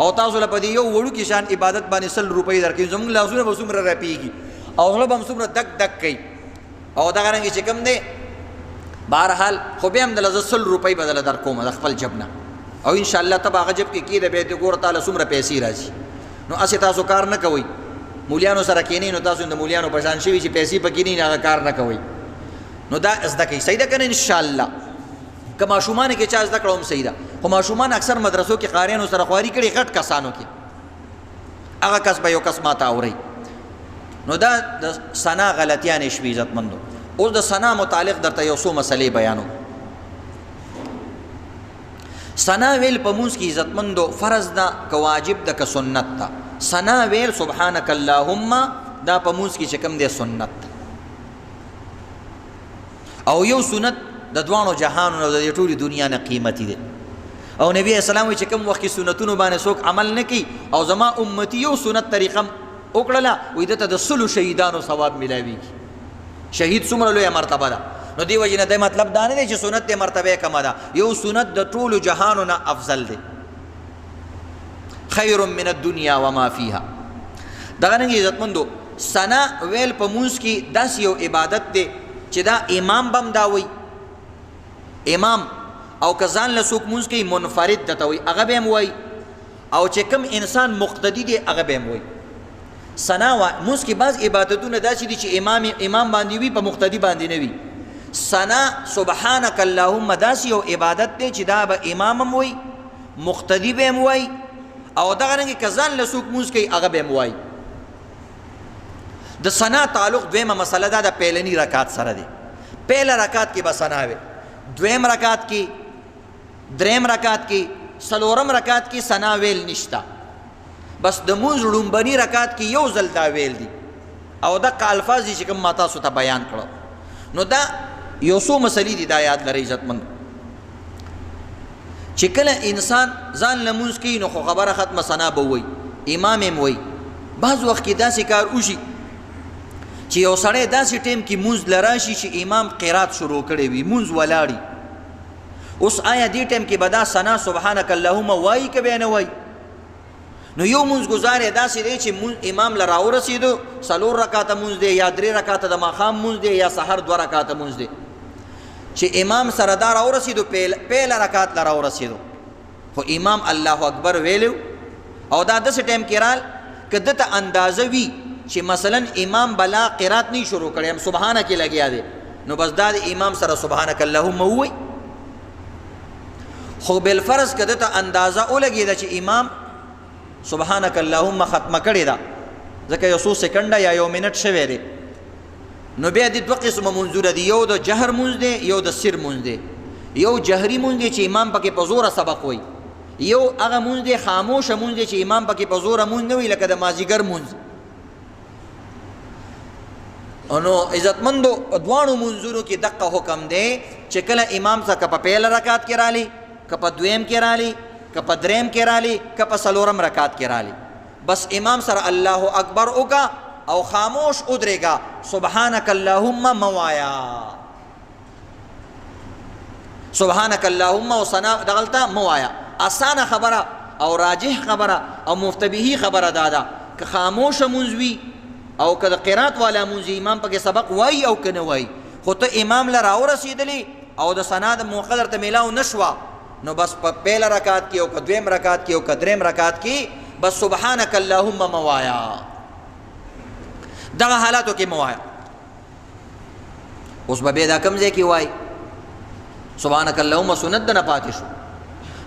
او تاسو له پدې یو وړو کې شان عبادت باندې 100 روپۍ درکې زموږ لاسونه به څومره رپیږي او زړه به څومره دک دک کوي او دا غرانګي چې کم دی بهرحال خو به هم د 100 روپۍ بدل درکوم د خپل جب نه او ان شاء الله تبا غجب کې کېده به د ګور تعالی څومره پیسې راځي نو اسی تاسو کار نه کوي مولیانو سره کینی نو تاسو د مولیانو په شان شي چې پیسې پکې نه هغه کار نه کوي نو دا زده کوي صحیح ده کنه ان شاء الله کما شومان کې چا زده کړم صحیح ده خو ما شومان اکثر مدرسو کې قاریانو سره خواري کړي غټ کسانو کې هغه کس به یو کس ماته اوري نو دا د سنا غلطیان شوي عزت مندو اوس د سنا متعلق درته یو څو مسلې بیانو سنا ویل په مونږ کې عزت مندو فرض ده که واجب ده که سنت ده سنا ویل سبحانك اللهم دا په مونږ کې چې کوم دی سنت او یو سنت د دوانو جهانونو د ټولې دنیا نه قیمتي دی او نبی اسلام وی چې کوم وخت کې سنتونو باندې څوک عمل نه کوي او زما امتی یو سنت طریقه وکړله وې دته د 100 شهیدانو ثواب ملاویږي شهید څومره لویه مرتبه ده نو دی وجه نه د مطلب دا نه دی چې سنت د مرتبه کم ده یو سنت د ټولو جهانو نه افضل دی خیر من الدنیا وما فيها دغه نه عزتمندو سنا ویل په مونږ کې داس یو عبادت دی چې دا امام بم دا وي امام او کزان له څوک مونږ کې منفرد دته وي هغه به وي او چې کوم انسان مقتدی دی هغه به وي سنا مونږ کې بعض عبادتونه داسې دي چې امام باندې وي په مقتدی باندې نه وي سنا سبحانك اللهم داسې یو عبادت دی چې دا به امام وي مقتدی به وي او دغه رنګ کزان له څوک مونږ کې هغه به وي د سنا تعلق دویمه مسله دا د پیلنی رکعت سره دی پهله رکعت کې به سنا وي دویم رکعت کې دریم رکعت کې څلورم رکعت کې سنا ویل نشتا بس د مونږ لومبني رکعت کې یو ځل دا ویل دي او دغه الفاظ چې کوم ما تاسو ته بیان کړو نو دا یو څو مسلې دي دا یاد لرئ عزتمند چې کله انسان ځان لمونځ کوي نو خو خبره ختمه سنا به وي امام هم وي بعض وخت کې داسې کار وشي چې یو سړی داسې ټیم کې مونځ لراشي چې امام قرات شروع کړی وي مونځ ولاړي اوس آیا دې ټیم کې به دا سنا سبحانك اللهم وایي که به نه وایي نو یو مونځ گزار داسې دی چې امام له راورسېدو 4 رکعاته مونځ دی یا 3 رکعاته د ماښام مونځ دی یا سحر 2 رکعاته مونځ دی چې امام سره دا راورسېدو پهله رکعت له راورسېدو خو امام الله اکبر ویلو او دا داسې ټایم کې رال که دته اندازه وي چې مثلا امام بلا قرات نه شروع کړي هم سبحانه کې لګیا دی نو بس دا د امام سره سبحانك اللهم وي خو بالفرض که دته اندازه ولګېده چې امام سبحانك اللهم ختمه کړې ده ځکه یو څو سکنډه یا یو منټ شوی دی نو بیا د دوه قسمه منظوره دي یو د جهر مونځ دی یو د سر مونځ دی یو جهري مونځ دی چې امام پکې په زوره سبق وایي یو هغه مونځ دی خاموشه مونځ دی چې امام پکې په زوره مونځ نه وي لکه د مازدیګر مونځ نو عزتمندو دوانو منظورو کې دقه حکم دی چې کله امام څخه په پهله رکعت کې رالی که په دویم کې رالی که په دریم کې رالی که په څلورم رکعت کې رالی بس امام سره الله اکبر وکا او خاموش ادرېګا سبحانك اللهم موایا سبحانك اللهم او ثنا دغلطه موایا اسانه خبره او راجح خبره او مفتبهی خبره دادا که خاموش منځوي او که د قرات والا مونږ امام پکې سبق وای او کنه وای خو ته امام لره ورسېدلی او د سنا د موقع درته میلاو نشوا نو بس په پهله رکعت کې او که دویم رکعت کې او که دریم رکعت کې بس سبحانك اللهم موایا دغه حالاتو کې موایا اوس به دا کوم ځای کې وای سبحانك اللهم سنت نه پاتې شو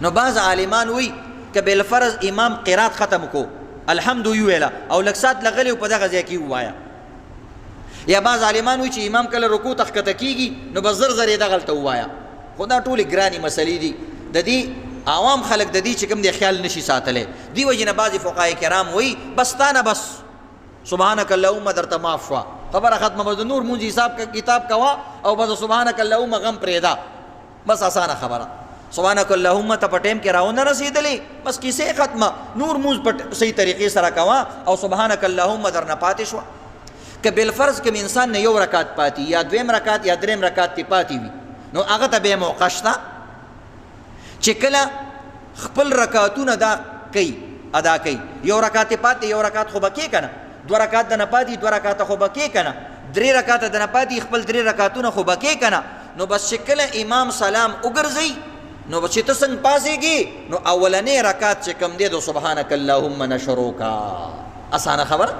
نو بعض عالمان وی که بالفرض امام قرات ختم کو الحمد ویلا او لکسات لغلی په دغه ځای کې وایا یا بعض عالمان وایي چې امام کله رکوع ته ښکته کېږي نو بس زر زر یې دغلته ووایه. خو دا ټولې ګرانې مسلې دي، د دې عوام خلک د دې چې کوم دی خیال نشي ساتلی. دې وجې نه بعضې فقهای کرام وایي بس تا نه بس سبحانک اللهم درته معاف شوه، خبره ختمه، بس د نور مونځ حساب کتاب کوه او بس سبحانک اللهم غم پرېږده، بس اسانه خبره. سبحانک اللهم ته په ټایم کې راونه رسېدلې بس کیسې ختمه، نور مونځ په صحیح طریقې سره کوه او سبحانک اللهم درنه پاتې شوه. که بالفرض کوم انسان نه یو رکعت پاتې یا دویم رکعت یا دریم رکعت تی پاتې وي نو هغه ته بیا موقع شته چې کله خپل رکعتونه ادا کوي. یو رکعت پاتې یو رکعت خو به کې که نه، دوه رکعت دنه پاتې دوه رکعته خو به کې که نه، درې رکعته دنه پاتې خپل درې رکعتونه خو به کې که نه. نو بس چې کله امام سلام وګرځوي نو بس چې ته څنګه پاسېږي نو اولنی رکعت چې کوم دی د سبحانک اللهم نه شروع کا. اسانه خبره.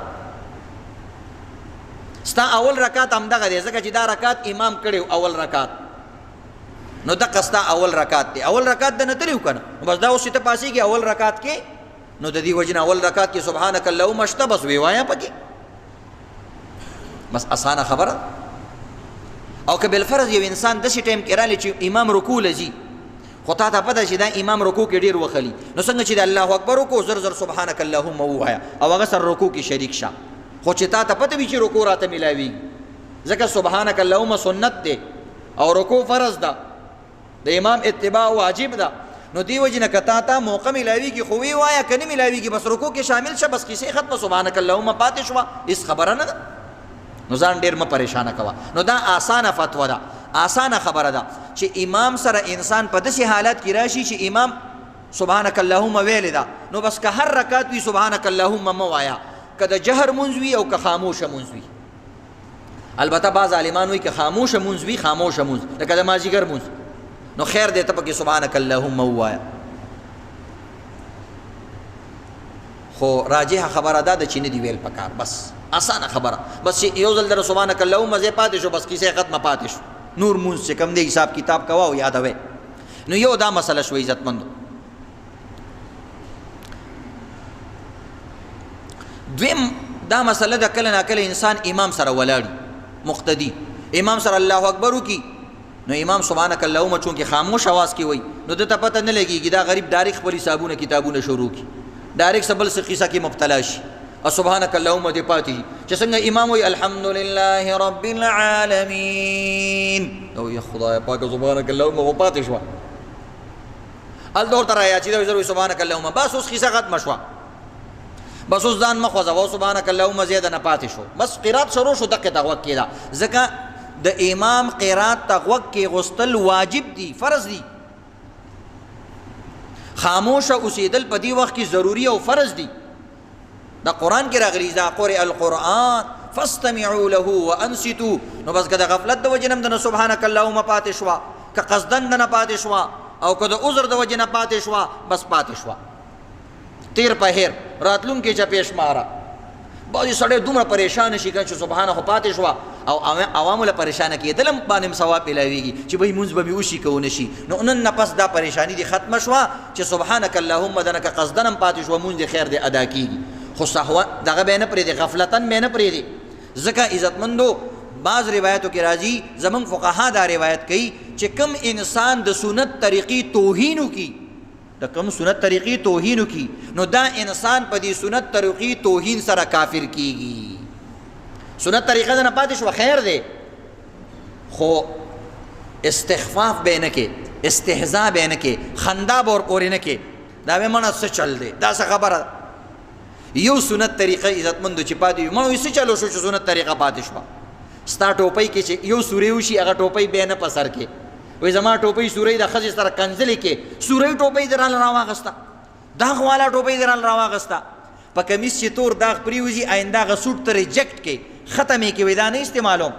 ستا اول رکعت همدغه دی ځکه چې دا رکعت امام کړی اول رکعت، نو دغه ستا اول رکعت دی. اول رکعت د نه تللی که نه نو بس دا اوس چې ته پاسېږي اول رکعت کې نو د دې وجې نه اول رکعت کې سبحانک اللهم شته بس وی وایه پکې، بس اسانه خبره. او که بالفرض یو انسان داسې ټایم کې رالی چې امام رکوع له ځي خو تا ته پته چې دا امام رکوع کې ډېر وخلي نو څنګه چې د الله اکبر وکړو زر زر سبحانک اللهم ووایه او هغه سره رکوع کې شریک شه. خو چې تا ته پته وي چې رکوع راته میلاویږي ځکه سبحانک اللهم سنت دی او رکوع فرض ده، د امام اتباع واجب ده. نو دی وجې نه که تا ته موقع میلاویږي خو وی وایه که نه میلاویږي بس رکوع کې شامل شه بس کیسې ختمه، سبحانک اللهم پاتې شوه، هېڅ خبره نه ده. نو ځان ډېر مه پریشانه کوه. نو دا آسانه فتوه ده، آسانه خبره ده چې امام سره انسان په داسې حالت کې راشي چې امام سبحانک اللهم ویلې ده نو بس که هر رکعت وي سبحانک اللهم مه وایه، که د جهر مونځ وي او که خاموشه مونځ وي. البته بعض عالمان وایي که خاموشه مونځ وي، خاموشه مونځ لکه د مازدیګر مونځ نو خیر دی ته پکې سبحانک اللهم ووایه. خو راجحه خبره دا ده چې نه دی ویل پکار، بس اسانه خبره. بس چې یو ځل در سبحانک اللهم ځای پاتې شو بس کیسې ختمه پاتې شو، نور مونځ چې کوم دی حساب کتاب کوه او یادوئ. نو یو دا مسله شوه عزتمندو. دویم دا مسله ده کله ناکله انسان امام سره ولاړي مقتدي، امام سره الله اکبر وکړي نو امام سبحانک اللهم چونکې خاموش آواز کې وایي نو دته پته نه لګېږي دا غریب ډایرک خپل حسابونه کتابونه شروع کړي، ډایرک څه بل څه قصه کې مبتلا شي او سبحانک اللهم دې پاتې شي چې څنګه امام وایي الحمدلله رب العالمین او یا خدای پاک سبحانک اللهم و پاتې شوه ال دور تر آیا چې دا سبحانک اللهم بس اوس قصه ختمه شوه، بس اوس ځان مه خوځوه سبحانک اللهم زیاده نه پاتې شو، بس قرات شروع شو دقې ته غوږ کېده. ځکه د امام قرات ته غوږ کې غوستل واجب دي، فرض دي. خاموشه اوسېدل په دې وخت کې ضروري او فرض دي. د قرآن کې راغلي اذا قرئ القرآن فاستمعوا له وانصتوا. نو بس که د غفلت د وجې نه د سبحانک اللهم پاتې شوه، که قصدن د نه پاتې شوه او که د عذر د وجې نه پاتې شوه بس پاتې شوه. تیر په هیر راتلونکي چپې شماره بعضې سړی دومره پریشان شي که چې سبحانه خو پاتې شوه او عوامو له پریشانه کېدل هم باندې ثواب میلاویږي چې بهی مونځ به مې وشي که ونه شي. نو نن نه پس دا پریشاني دې ختمه شوه چې سبحانک اللهم دنه که قصدن هم پاتې شوه مونځ دې خیر دې ادا کېږي، خو سهوا دغه به یې نه پرېږدي، غفلتن به یې نه پرېږدي. ځکه عزتمندو بعض روایتو کې راځي زمونږ فقها دا روایت کوي چې کم انسان د سنت طریقې توهین وکړي، د کوم سنت طریقې توهین وکړي نو دا انسان په دې سنت طریقې توهین سره کافر کیږي. سنت طریقه ده نه پاتې شوه خیر دی، خو استخفاف به نه کې، استهزاء به نه کې، خندا به ورپورې نه کې، دا به مړه څه چل دی، دا څه خبره. یو سنت طریقه عزتمندو چې پاتې وي مړه څه چلو شو چې سنت طریقه پاتې شوه. ستا ټوپۍ کې چې یو سورۍ وشي هغه ټوپۍ بیا نه په سر کې وایي زما ټوپۍ سورۍ د ښځې سره کنځلې کې سورۍ ټوپۍ دې راله راواخېسته، داغ والا ټوپۍ دې راله راواخېسته، په کمیس چې تور داغ پرېوځي آینده هغه سوټ ته ریجکټ کې ختم یې کې وایي دا نه استعمالوم.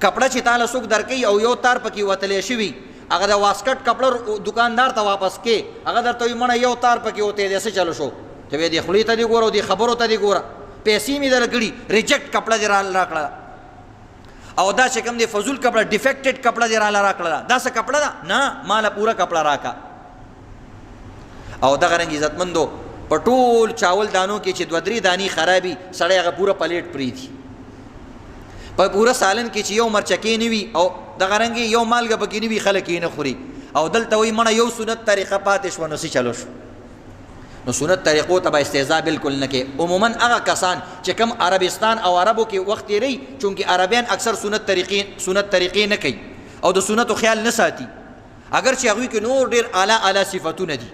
کپړه چې تاله څوک درکوي او یو تار پکې وتلی شوي هغه د واسکټ کپړه دکاندار ته واپس کې هغه درته وایي مړه یو تار پکې وتی دی څه چلو شو، ته وایې دې خولې ته دې ګوره او دې خبرو ته دې ګوره، پیسې مې در کړي ریجکټ کپړه دې راکړه او دا چې کوم دی فضول کپړه ډیفیکټډ کپړه دې راله راکړله دا څه کپړه ده نه ماله پوره کپړه راکا. او دغه رنګ عزتمندو په ټول چاول دانو کې چې دوه درې دانې خرابي سړی هغه پوره پلیټ پرېږدي، په پوره سالن کې چې یو مرچکې نه وي او دغه رنګې یو مالګه پکې نه وي خلک یې نه خوري او دلته وایي مړه یو سنت طریقه پاتې شوه نو څه چلو شو نو سنت طریقو ته به استهزا بالکل نه کې عموما هغه کسان چې کم عربستان او عربو کې وخت تېروي چونکې عربیان اکثر سنت طریقې نه کوي او د سنتو خیال نه ساتي اگر چې هغوی کې نور ډېر اعلی صفتونه دي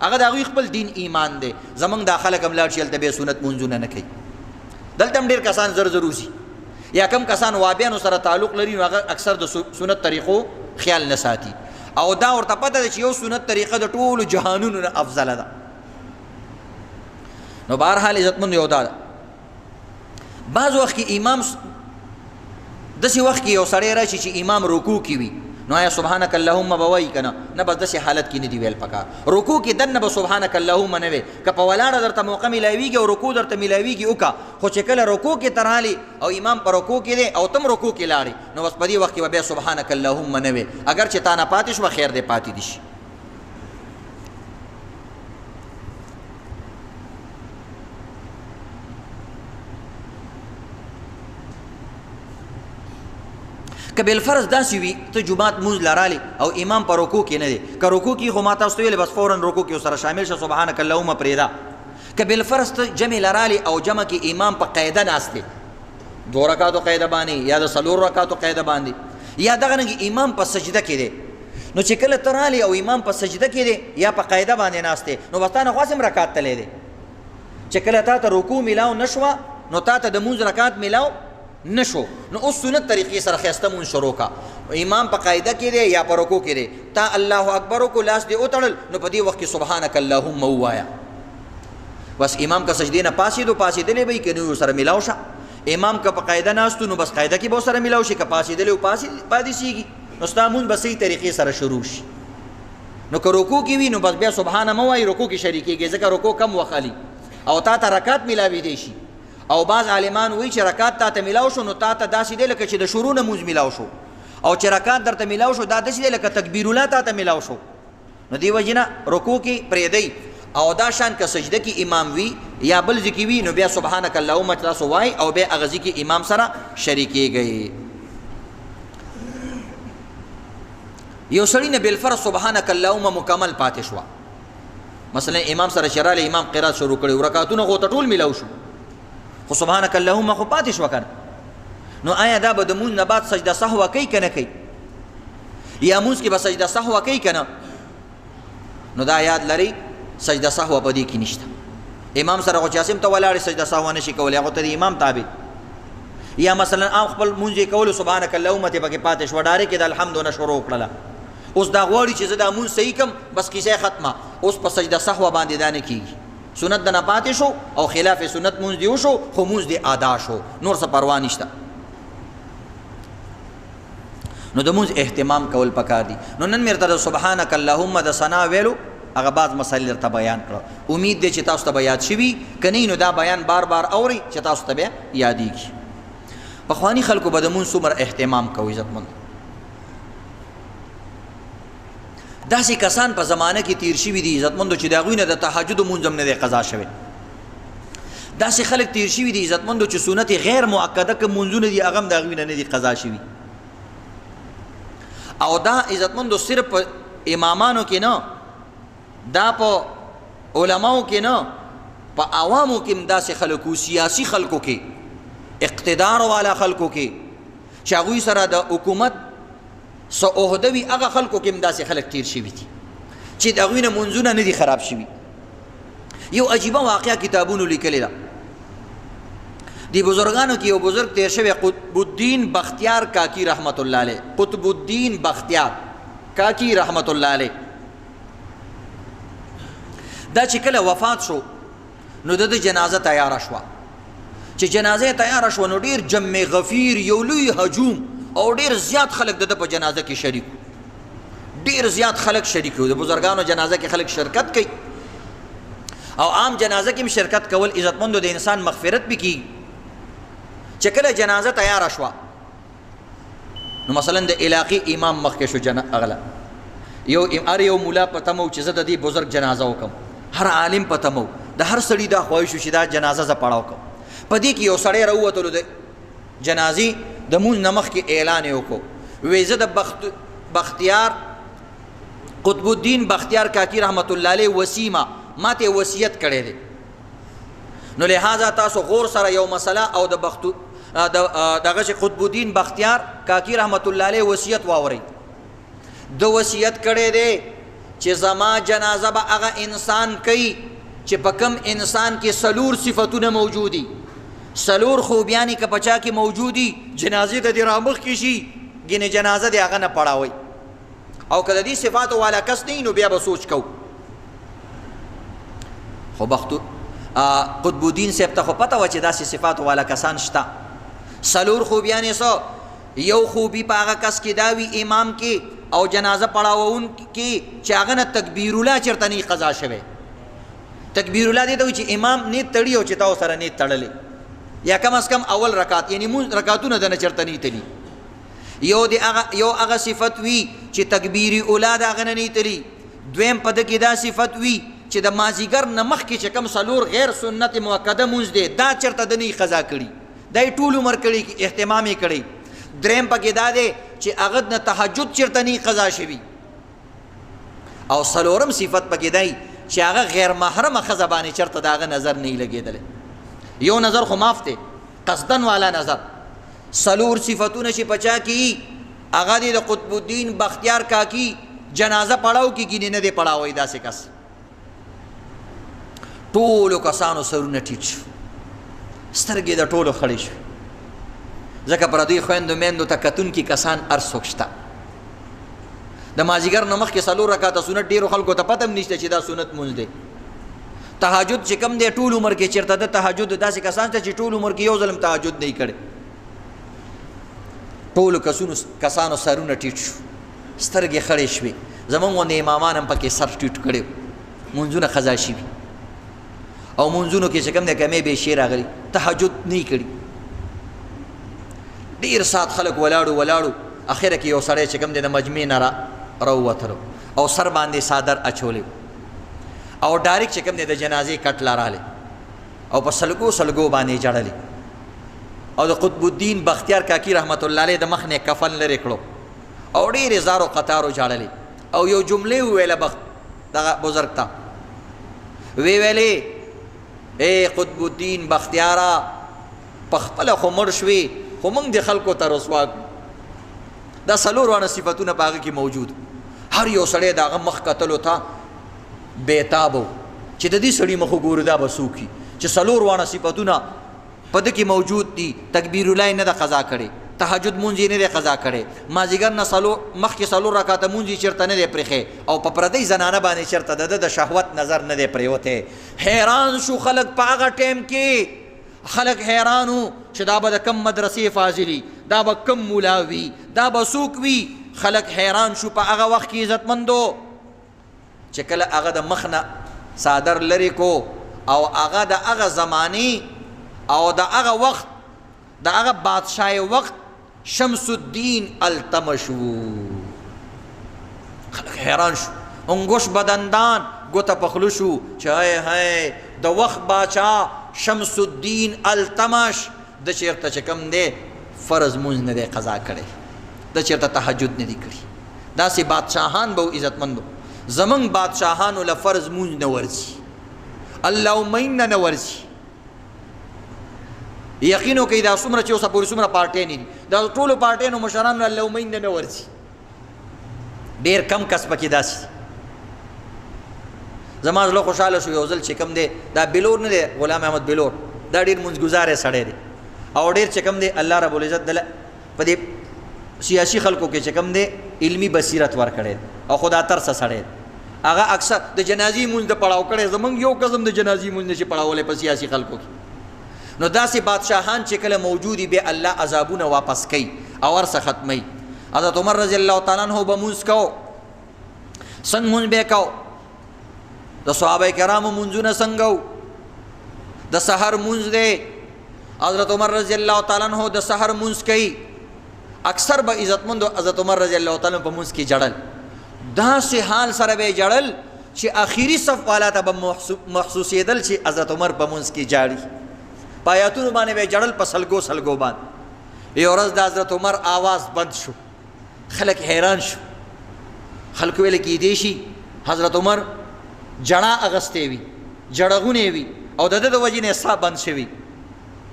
هغه د هغوی خپل دین ایمان دی زمونږ دا خلک هم لاړ شي هلته بیا سنت منځونه نه کوي دلته هم ډېر کسان زر زر وځي یا کم کسان وابیانو سره تعلق لري نو هغه اکثر د سنت طریقو خیال نه ساتي او دا ورته پته ده چې یو سنت طریقه د ټولو جهانونو نه افضله ده نو بهرحال عزتمند یو دا ده بعض وخت کې امام داسې وخت کې یو سړی راشي چې امام رکوع کې وي نو آیا سبحانک اللهم به وایي که نه نه بس داسې حالت کې نه دی ویل پکار رکوع کې دننه به سبحانک اللهم نه وی که په ولاړه درته موقع میلاویږي او رکوع درته میلاویږي وکړه خو چې کله رکوع کې ترالي او امام په رکوع کې دی او تم رکوع کې لاړې نو بس په دې وخت کې به بیا سبحانک اللهم نه وی اگر چې تا نه پاتې شوه خیر دی پاتې دي شي که بالفرض داسې وي ته جماعت مونځ لرالی او امام په رکوع کې نه دی که رکوع کې خو ما تاسو ته ویلې بس فوراً رکوع کې سره شامل شه سبحانک اللهم پرېږده که بالفرض ته جمع لرالی او جمع کې امام په قاعده ناست دی 2 رکعاتو قاعده باندې یا د 4 رکعاتو قاعده باندې یا دغه رنګې امام په سجده کې دی نو چې کله ته رالی او امام په سجده کې دی یا په قاعده باندې ناست دی نو بس تا نه خو هسې هم رکعت تلی دی چې کله تا ته رکوع میلاو نه شوه نو تا ته د مونځ رکعت میلاو نشو نو اوس سنت طریقې سره ښایسته مونځ شروع کا امام په قاعده کې دی یا په رکوع کې دی تا الله اکبر وکړو لاس دې وتړل نو په دې وخت کې سبحانک اللهم ووایه بس امام که سجدې نه پاسېدو پاسېدلی به یي که نه سره میلاو شه امام که په قاعده ناستو نو بس قاعده کې به سره میلاو شي که پاسېدلی و پاتې سیږي نو ستا مونځ به صحیح طریقې سره شروع شي نو که رکوع کې وي نو بس بیا سبحانه مه وایي رکوع کې شریکېږي ځکه رکوع کم وخت علي او تا ته رکعت میلاویدی شي او بعض عالمان وایي چې رکعت تا ته میلاو شو نو تا ته داسې دی لکه چې د شروع نه مونځ میلاو شو او چې رکعت درته میلاو شو دا داسې دی لکه تکبیر الله تا ته میلاو شو نو دې وجې نه رکوع کې پرېږدئ او دا شان که سجده کې امام وي یا بل ځای کې وي نو بیا سبحانک اللهم تاسو وایي او بیا هغه ځای کې امام سره شریکېږئ یو سړي نه بالفرض سبحانک اللهم مکمل پاتې شوه مثلا امام سره چې رالی امام قرات شروع کړی رکعتونه خو ته ټول میلاو شو خو سبحانک اللهم خو پاتې شوه کنه نو آیا دا به د مونځ نه بعد سجده سهوه کوي که نه کوي یا مونځ کې به سجده سهوه کوي که نه نو دا یاد لرئ سجده سهوه په دې کې نشته امام سره خو چې هسې هم ته ولاړې سجده سهوه نشي کولی هغو ته د امام تابع یا مثلا عام خپل مونځ یې کولو سبحانک اللهم ته پکې پاتې شوه ډارې کې د الحمدو نه شروع کړله اوس دا غواړي چې زه دا مونځ صحیح کم بس کیسه ختمه اوس په سجده سهوه باندې دا نه کېږي سنت د نه پاتې شو او خلاف سنت مونځ دی وشو خو مونځ دی ادا شو نور څه پروا نشته نو د مونځ اهتمام کول پکار دي نو نن مې درته سبحانک اللهم د ثنا ویلو هغه بعض مسایل درته بیان کړه امید دی چې تاسو ته به یاد شوي که نه نو دا بیان بار بار اورئ چې تاسو ته بیا یادېږي پخواني خلکو به د مونځ څومره اهتمام کوي عزتمند داسې کسان په زمانه کې تیر شوي دي عزتمندو چې د هغوی نه د تهجد مونځ هم نه دی قضا شوی داسې خلک تیر شوي دي عزتمندو چې سنت غیر مؤکده که مونځونه دي هغه هم د هغوی نه دي قضا شوي او دا عزتمندو صرف په امامانو کې نه دا په علماو کې نه په عوامو کې هم داسې خلکو سیاسي خلکو کې اقتدار والا خلکو کې چې هغوی سره د حکومت څه عهده وي هغه خلکو کې هم داسې خلک تیر شوي دي چې د هغوی نه مونځونه نه دي خراب شوي یو عجیبه واقعه کتابونو لیکلې ده دی بزرگانو کې یو بزرگ تیر شوی قطب الدین بختیار کاکی رحمت الله علیه قطب الدین بختیار کاکی رحمت الله علیه دا چې کله وفات شو نو د جنازه تیاره شوه چې جنازه تیاره شوه نو ډېر جمع غفیر یو لوی هجوم او ډېر زیات خلک د په جنازه کې شریک ډېر زیات خلک شریک وو د بزرګانو جنازه کې خلک شرکت کوي او عام جنازه کې هم شرکت کول عزتمندو د انسان مغفرت به کیږي چې کله جنازه تیاره شوه نو مثلا د علاقې امام مخکې شو اغله یو مولا پته مو چې زه د دې بزرګ جنازه وکم هر عالم پته مو د هر سړي دا خواهش شو چې دا جنازه زه پړاو کوم په دې کې یو سړی راووتلو د جنازې د مونځ نه مخکې اعلان یې وکړو، وایي زه د بختیار قطب الدین بختیار کاکی رحمت الله علیه وسیمه ما ته وصیت کړی دی، نو لہذا تاسو غور سره یو مسله او د دغه قطب الدین بختیار کاکی رحمت الله علیه وصیت واورئ. د وصیت کړی دی چې زما جنازه به هغه انسان کوي چې په کم انسان کې څلور صفتونه موجودي، څلور خوبیانې که په چا کې موجودي جنازې ته دې رامخکې شي ګینې جنازه دې هغه نه پړاوئ، او که د دې صفاتو والا کس نه نو بیا به سوچ کو. خو قطب الدین صاحب ته خو پته وه چې داسې صفاتو والا کسان شته. څلور خوبیانې څه؟ یو خوبي په هغه کس کې دا وي امام کې او جنازه پړاوون کې چې هغه نه تکبیر الله چېرته نه قضا شوی. تکبیر الله دې ته وایي چې امام نیت تړي او چې تا ورسره نیت تړلی، یا کم از کم اول رکعت یعنی مونځ رکعتونه د نه چېرته نه تلي. یو هغه صفت وي چې تکبیر اوله د هغه نه نه تلي. دویم په ده کې دا صفت وي چې د مازدیګر نه مخکې چې کوم څلور غیر سنت مؤکده مونځ دی دا چېرته د نه قضا کړي، دا یې ټول عمر کړي اهتمام یې کړی. دریم پکې دا دی چې هغه نه تهجد چېرته نه قضا شوي. او څلورم صفت پکې دی چې هغه غیر محرمه ښځه باندې چېرته د هغه نظر نه لګېدلی. یو نظر خو معاف دی، قصدن والا نظر. څلور صفتونه چې په چا کې هغه دی د قطب الدین بختیار کاکی جنازه پړاو کې ګینې نه دی پړاوی داسې کس. ټولو کسانو سرونه ټیټ شو، سترګې د ټولو خړې شوې، ځکه پردوی خویندو میندو ته کتونکي کسان هر څوک شته. د مازدیګر نه مخکې څلور رکعته سنت ډېرو خلکو ته پته هم نشته چې دا سنت مونځ دی. تهجد چې کوم دی ټول عمر کې چېرته د تهجد داسې کسان ته چې ټول عمر کې یو ځل تهجد نه یې کړی. ټولو کسانو سرونه ټیټ شو، سترګې خړې شوې. زمونږ غوندې امامان هم پکې سر ټیټ کړی، مونځونه قضا شوي او مونځونو کې چې کوم دی کمې بېشې راغلي، تهجد نه یې کړي. ډېر ساعت خلک ولاړو اخره کې یو سړی چې کوم دی د مجمع نه راووتلو او سر باندې صادر اچولی او ډایرکټ چې کوم دی د جنازې کټ لارالی او په سلګو باندې جړلی او د قطب الدین بختیار کاکی رحمت الله علیه د مخ نه کفن لرې کړو او ډېرې زارو قطارو جړلی او یو جملې وویله دغه بزرګ ته ویلې اے قطب الدین بختیاره په خپله خو مړ شوې خو موږ د خلکو ته رسوا کړو. دا څلور وانه صفتونه په هغه کې موجود. هر یو سړی د هغه مخ کتلو ته بېتاب و چې د دې سړي مخ وګورو دا به څوک وي چې څلور وانه صفتونه په ده کې موجود دي. تکبیر الله نه ده قضا کړې، تهجد مونځ یې نه دی قضا کړی، مازدیګر نه مخکې څلور رکعته مونځ یې چېرته نه دی پرېښی او په پردۍ زنانه باندې چېرته د ده د شهوت نظر نه دی پرېوتی. حیران شو خلک په هغه ټایم کې، خلک حیران وو چې دا به د کم مدرسې فاضلي، دا به کم مولا وي، دا به څوک وي. خلک حیران شو په هغه وخت کې عزتمندو چې کله هغه د مخ نه صادر لرې کو او هغه د هغه زمانې او د هغه وخت د هغه بادشاهی وخت شمس الدین التمش و. خلک حیران شو، انگوش بدندان ګوته پخلو شو چې هی د وخت باچا شمس الدین التمش د چېرته چې کوم دی فرض مونځ نه دی قضا کړی، د چېرته تهجد نه دی کړي. داسې بادشاهان به و عزتمندو. زمونږ بادشاهانو له فرض مونځ نه ورځي، اللهمین نه ورځي. یقینو کوي دا څومره چې اوسه پورې څومره پارټۍ نه دي، دا ټولو پارټیانو مشرانو اللهمین نه ورځي. ډېر کم کس پکې داسې. زما زړه خوشحاله شو یو ځل چې کوم دی دا بلور نه دی، غلام احمد بلور، دا ډېر مونځګزاری سړی دی او ډېر چې کوم دی الله رب العزت دله په دې سیاسي خلکو کې چې کوم دی علمي بصیرت ورکړی او خدا ترسه سړی دی. هغه اکثر د جنازې مونځ د پړاو کړی، زمونږ یو قسم د جنازې مونځ نشي پړاولی په سیاسي خلکو کې. نو داسې بادشاهان چې کله موجودي بیا الله عذابونه واپس کوي او ورسه ختموي. حضرت عمر رضی الله تعالی عنہ به مونځ کو، څنګه مونځ به کو؟ د صحابه کرامو مونځونه څنګه و؟ د سحر مونځ دی، حضرت عمر رضی الله تعالی عنہ د سحر مونځ کوي. اکثر به عزتمندو حضرت عمر رضی الله تعالی عنہ په مونځ کې جړل، داسې حال سره به جړل چې آخري صف والا ته به محسوسېدل چې حضرت عمر په مونځ کې جاړي. په آیاتونو باندې به جړل په سلګو باندې. یو ورځ د حضرت عمر آواز بند شو، خلک حیران شو، خلکو ویل کیدای شي حضرت عمر جړه اغستې وي، جړغونې وي او د ده د وجې نه ساه بند شوي.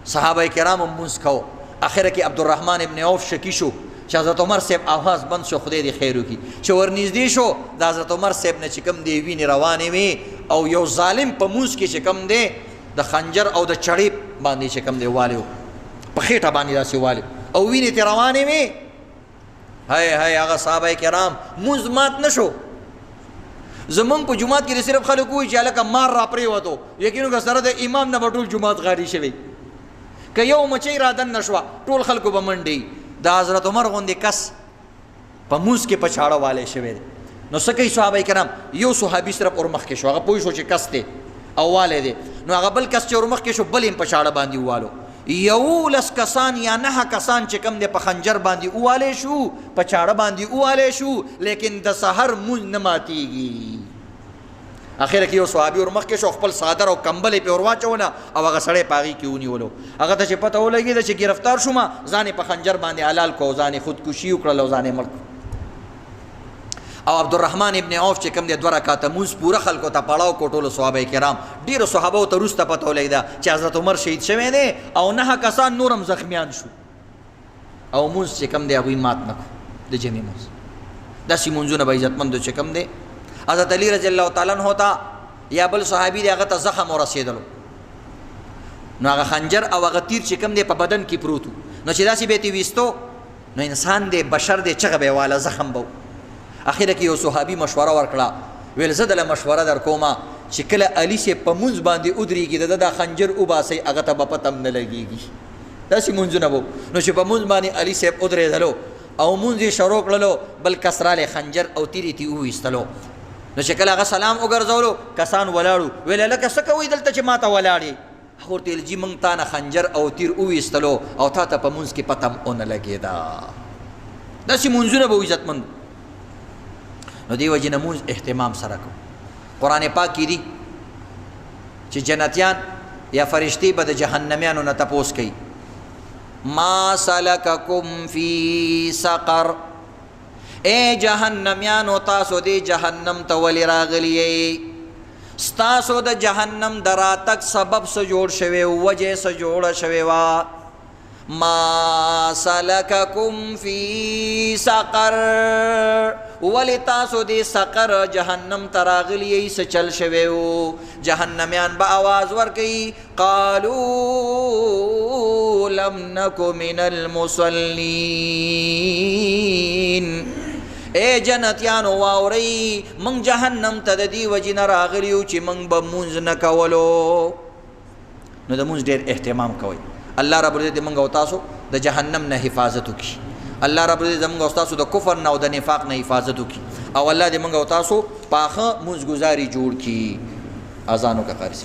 صحابه کرام هم مونځ کوو. اخره کې عبدالرحمن ابن عوف شکی شو چې حضرت عمر صاحب آواز بند شو، خدای دې خیر وکړي. چې ورنږدې شو د حضرت عمر صاحب نه چې کوم دی وینې روانې وې او یو ظالم په مونځ کې چې کوم دی د خنجر او د چړې باندې چې کوم دی والی و، په خېټه باندې داسې والی او وینې ترې روانې وې. هی هغه صحابه کرام مونځ مات نه شو. زمونږ په جومات کې صرف خلک وایي چې هلکه مار را پرېوتو، یقینو که سره د امام نه به ټول جومات غاري شوی، که یو مچۍ را دننه شوه ټول خلکو به منډې. د حضرت عمر غوندې کس په مونځ کې په چاړه والی شوی دی. نو څه کوي صحابه کرام؟ یو صحابي صرف ورمخکې شو، هغه پوه شو چې کس دی او والی دی. نو هغه بل کس چې ورمخکې شو بل یې په چاړه باندې ووالو. 11 کسان یا 9 کسان چې کوم دی په خنجر باندې ووالی شو، په چاړه باندې ووالی شو، لیکن د سحر مونځ نه ماتېږي. اخره کې یو صحابي ورمخکې شو، خپل صادر او کمبل یې پرې ور واچونه او هغه سړی په هغې کې ونیولو. هغه ته چې پته ولګېده چې ګرفتار شوم، ځان یې په خنجر باندې حلال کو، ځان یې خودکشي وکړل او ځان یې مړ کړ. او عبدالرحمن ابن عوف چې کوم دی 2 رکعته مونځ پوره خلکو ته پړاو کو. ټولو صحابه کرام ډېرو صحابو ته وروسته پته ولګېده چې حضرت عمر شهید شوی دی او 9 کسان نور هم زخمیان شو او مونځ چې کوم دی هغوی مات نه کړو، د جمعې مونځ. داسې مونځونه به عزتمندو چې کوم دی حضرت علی رضی الله تعالی عنہ ته یا بل صحابي دی هغه ته زخم ورسېدلو، نو هغه خنجر او هغه تیر چې کوم دی په بدن کې پروت و، نو چې داسې به یې ویستو نو انسان دی بشر دی چغه به یې واله زخم به. اخره کې یو صحابي مشوره ورکړه، ویل زه دله مشوره در کومه چې کله علي صاحب په مونځ باندې ودرېږي د ده دا خنجر وباسئ، هغه ته به پته هم نه لګېږي. داسې مونځونه به نو چې په مونځ باندې علي صاحب ودرېدلو او مونځ یې شروع کړلو، بل کس رالی خنجر او تیر یې ترې وویستلو. نو چې کله هغه سلام وګرځولو کسان ولاړو، ویل هلکه څه کوئ دلته چې ما ته ولاړ یې؟ هغه ورته ویل جي موږ تا نه خنجر او تیر وویستلو او تا ته په مونځ کې پته هم ونه لګېده. داسې مونځونه به و عزتمند. نو دې وجې نه مونځ اهتمام سره کوو. قرآن پاک کې دي چې جنتیان یا فرشتې به د جهنمیانو نه تپوس کوي، ما سلککم فی سقر، اے جهنمیانو تاسو دې جهنم ته ولې راغلی یې؟ ستاسو د جهنم د راتګ سبب څه جوړ شوی و، وجې څه جوړه شوې وه؟ ما سلککم فی سقر، ولی تاسو دی سقر جهنم تراغلی څه چل شوی و؟ جهنمیان به آواز ورکوي، قالوا لم نک من المصلین. اے جنتیانو واورئ من جهنم ته د دې وجې نه راغلیو چې من به مونځ نه کولو. نو د مونځ ډېر اهتمام کوئ. الله رب العزت موږ او تاسو د جهنم نه حفاظت وکړي. الله رب العزت موږ او تاسو د کفر نه او د نفاق نه حفاظت وکړي. او الله دې موږ او تاسو پاخه مونځ ګزاري جوړ کړي. اذان وکړه قاری.